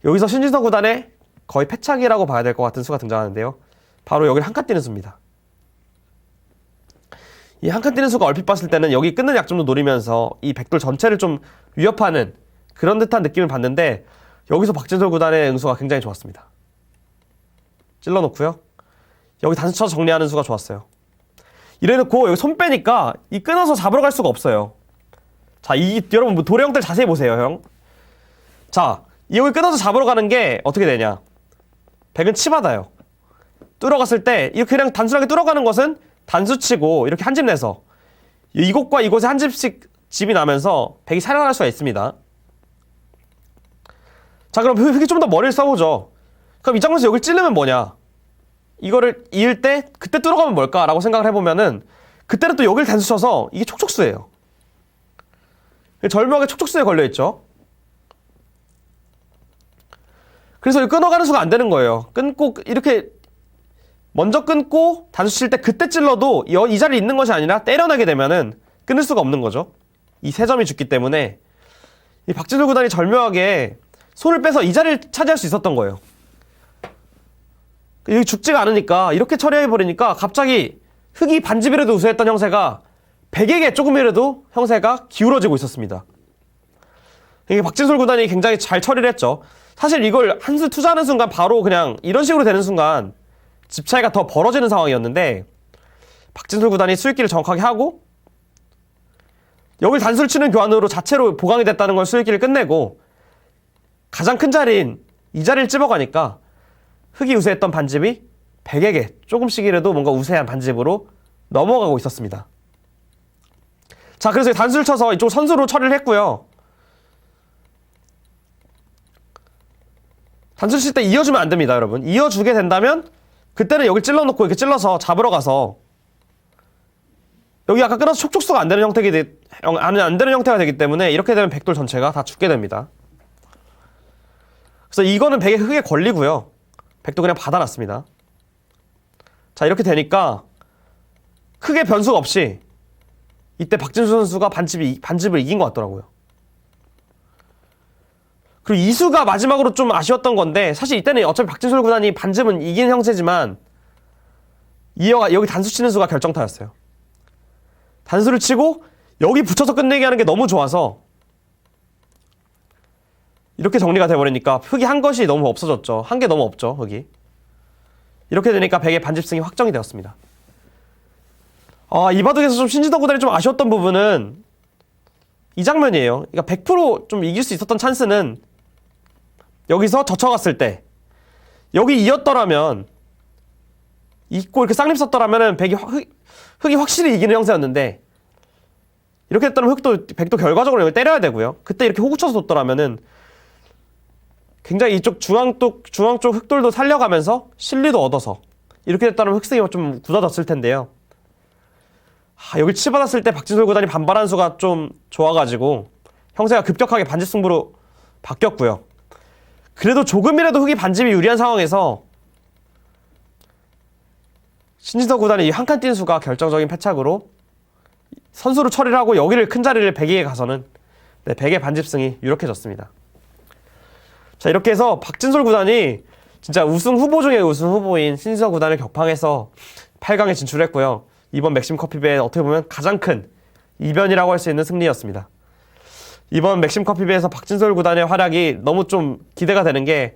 여기서 신진서 구단의 거의 패착이라고 봐야 될 것 같은 수가 등장하는데요. 바로 여기 한 칸 뛰는 수입니다. 이 한 칸 뛰는 수가 얼핏 봤을 때는 여기 끊는 약점도 노리면서 이 백돌 전체를 좀 위협하는 그런 듯한 느낌을 받는데, 여기서 박진솔 구단의 응수가 굉장히 좋았습니다. 찔러놓고요. 여기 단수 쳐서 정리하는 수가 좋았어요. 이래놓고 여기 손 빼니까 이 끊어서 잡으러 갈 수가 없어요. 자, 여러분 뭐 도래 형들 자세히 보세요, 형. 자, 여기 끊어서 잡으러 가는 게 어떻게 되냐. 백은 치받아요. 뚫어갔을 때 이렇게 그냥 단순하게 뚫어가는 것은 단수 치고 이렇게 한 집 내서 이곳과 이곳에 한 집씩 집이 나면서 백이 살아날 수가 있습니다. 자, 그럼 흑이 좀 더 머리를 써보죠. 그럼 이 장면에서 여기를 찌르면 뭐냐. 이거를 이을 때 그때 뚫어가면 뭘까라고 생각을 해보면은 그때는 또 여기를 단수 쳐서 이게 촉촉수예요. 절묘하게 촉촉수에 걸려있죠. 그래서 끊어가는 수가 안 되는 거예요. 끊고 이렇게 먼저 끊고 단수 칠 때 그때 찔러도 이 자리에 있는 것이 아니라 때려내게 되면은 끊을 수가 없는 거죠. 이 세 점이 죽기 때문에 이 박진솔 구단이 절묘하게 손을 빼서 이 자리를 차지할 수 있었던 거예요. 여기 죽지가 않으니까 이렇게 처리해버리니까 갑자기 흑이 반집이라도 우세했던 형세가 백에게 조금이라도 형세가 기울어지고 있었습니다. 이게 박진솔 구단이 굉장히 잘 처리를 했죠. 사실 이걸 한 수 투자하는 순간 바로 그냥 이런 식으로 되는 순간 집 차이가 더 벌어지는 상황이었는데, 박진솔 구단이 수익기를 정확하게 하고 여길 단수를 치는 교환으로 자체로 보강이 됐다는 걸 수익기를 끝내고 가장 큰 자리인 이 자리를 찝어가니까 흑이 우세했던 반집이 백에게 조금씩이라도 뭔가 우세한 반집으로 넘어가고 있었습니다. 자, 그래서 단수를 쳐서 이쪽 선수로 처리를 했고요. 단수를 칠 때 이어주면 안 됩니다, 여러분. 이어주게 된다면 그때는 여기 찔러놓고 이렇게 찔러서 잡으러 가서 여기 아까 끊어서 촉촉수가 안 되는 형태가 되기 때문에 이렇게 되면 백돌 전체가 다 죽게 됩니다. 그래서 이거는 백의 흑에 걸리고요. 백도 그냥 받아놨습니다. 자, 이렇게 되니까 크게 변수가 없이 이때 박진수 선수가 반집을 이긴 것 같더라고요. 그리고 이 수가 마지막으로 좀 아쉬웠던 건데, 사실 이때는 어차피 박진솔 구단이 반집은 이긴 형세지만 여기 단수 치는 수가 결정타였어요. 단수를 치고 여기 붙여서 끝내게 하는 게 너무 좋아서 이렇게 정리가 돼버리니까 흑이 한 것이 너무 없어졌죠. 한 게 너무 없죠, 흑이. 이렇게 되니까 백의 반집승이 확정이 되었습니다. 이 바둑에서 좀 신지덕 구단이 좀 아쉬웠던 부분은 이 장면이에요. 그러니까 100% 좀 이길 수 있었던 찬스는 여기서 젖혀갔을 때, 여기 이었더라면, 있고 이렇게 쌍립 썼더라면은 흑이 확실히 이기는 형세였는데, 이렇게 됐다면 백도 결과적으로 여기 때려야 되고요. 그때 이렇게 호구 쳐서 뒀더라면은 굉장히 이쪽 중앙 쪽 흑돌도 살려가면서 실리도 얻어서 이렇게 됐다면 흑승이 좀 굳어졌을 텐데요. 여기 치받았을 때 박진솔 구단이 반발한 수가 좀 좋아가지고 형세가 급격하게 반집 승부로 바뀌었고요. 그래도 조금이라도 흑이 반집이 유리한 상황에서 신진석 구단이 이 한 칸 뛴 수가 결정적인 패착으로 선수로 처리를 하고 여기를 큰 자리를 백에게 가서는 백의 반집승이 유력해졌습니다. 자, 이렇게 해서 박진솔 구단이 진짜 우승 후보 중에 우승 후보인 신진석 구단을 격파해서 8강에 진출했고요. 이번 맥심 커피배에 어떻게 보면 가장 큰 이변이라고 할 수 있는 승리였습니다. 이번 맥심 커피배에서 박진솔 구단의 활약이 너무 좀 기대가 되는 게,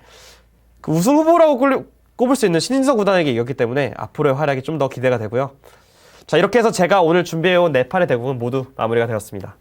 그 우승 후보라고 꼽을 수 있는 신진석 구단에게 이겼기 때문에 앞으로의 활약이 좀 더 기대가 되고요. 자, 이렇게 해서 제가 오늘 준비해온 4판의 대국은 모두 마무리가 되었습니다.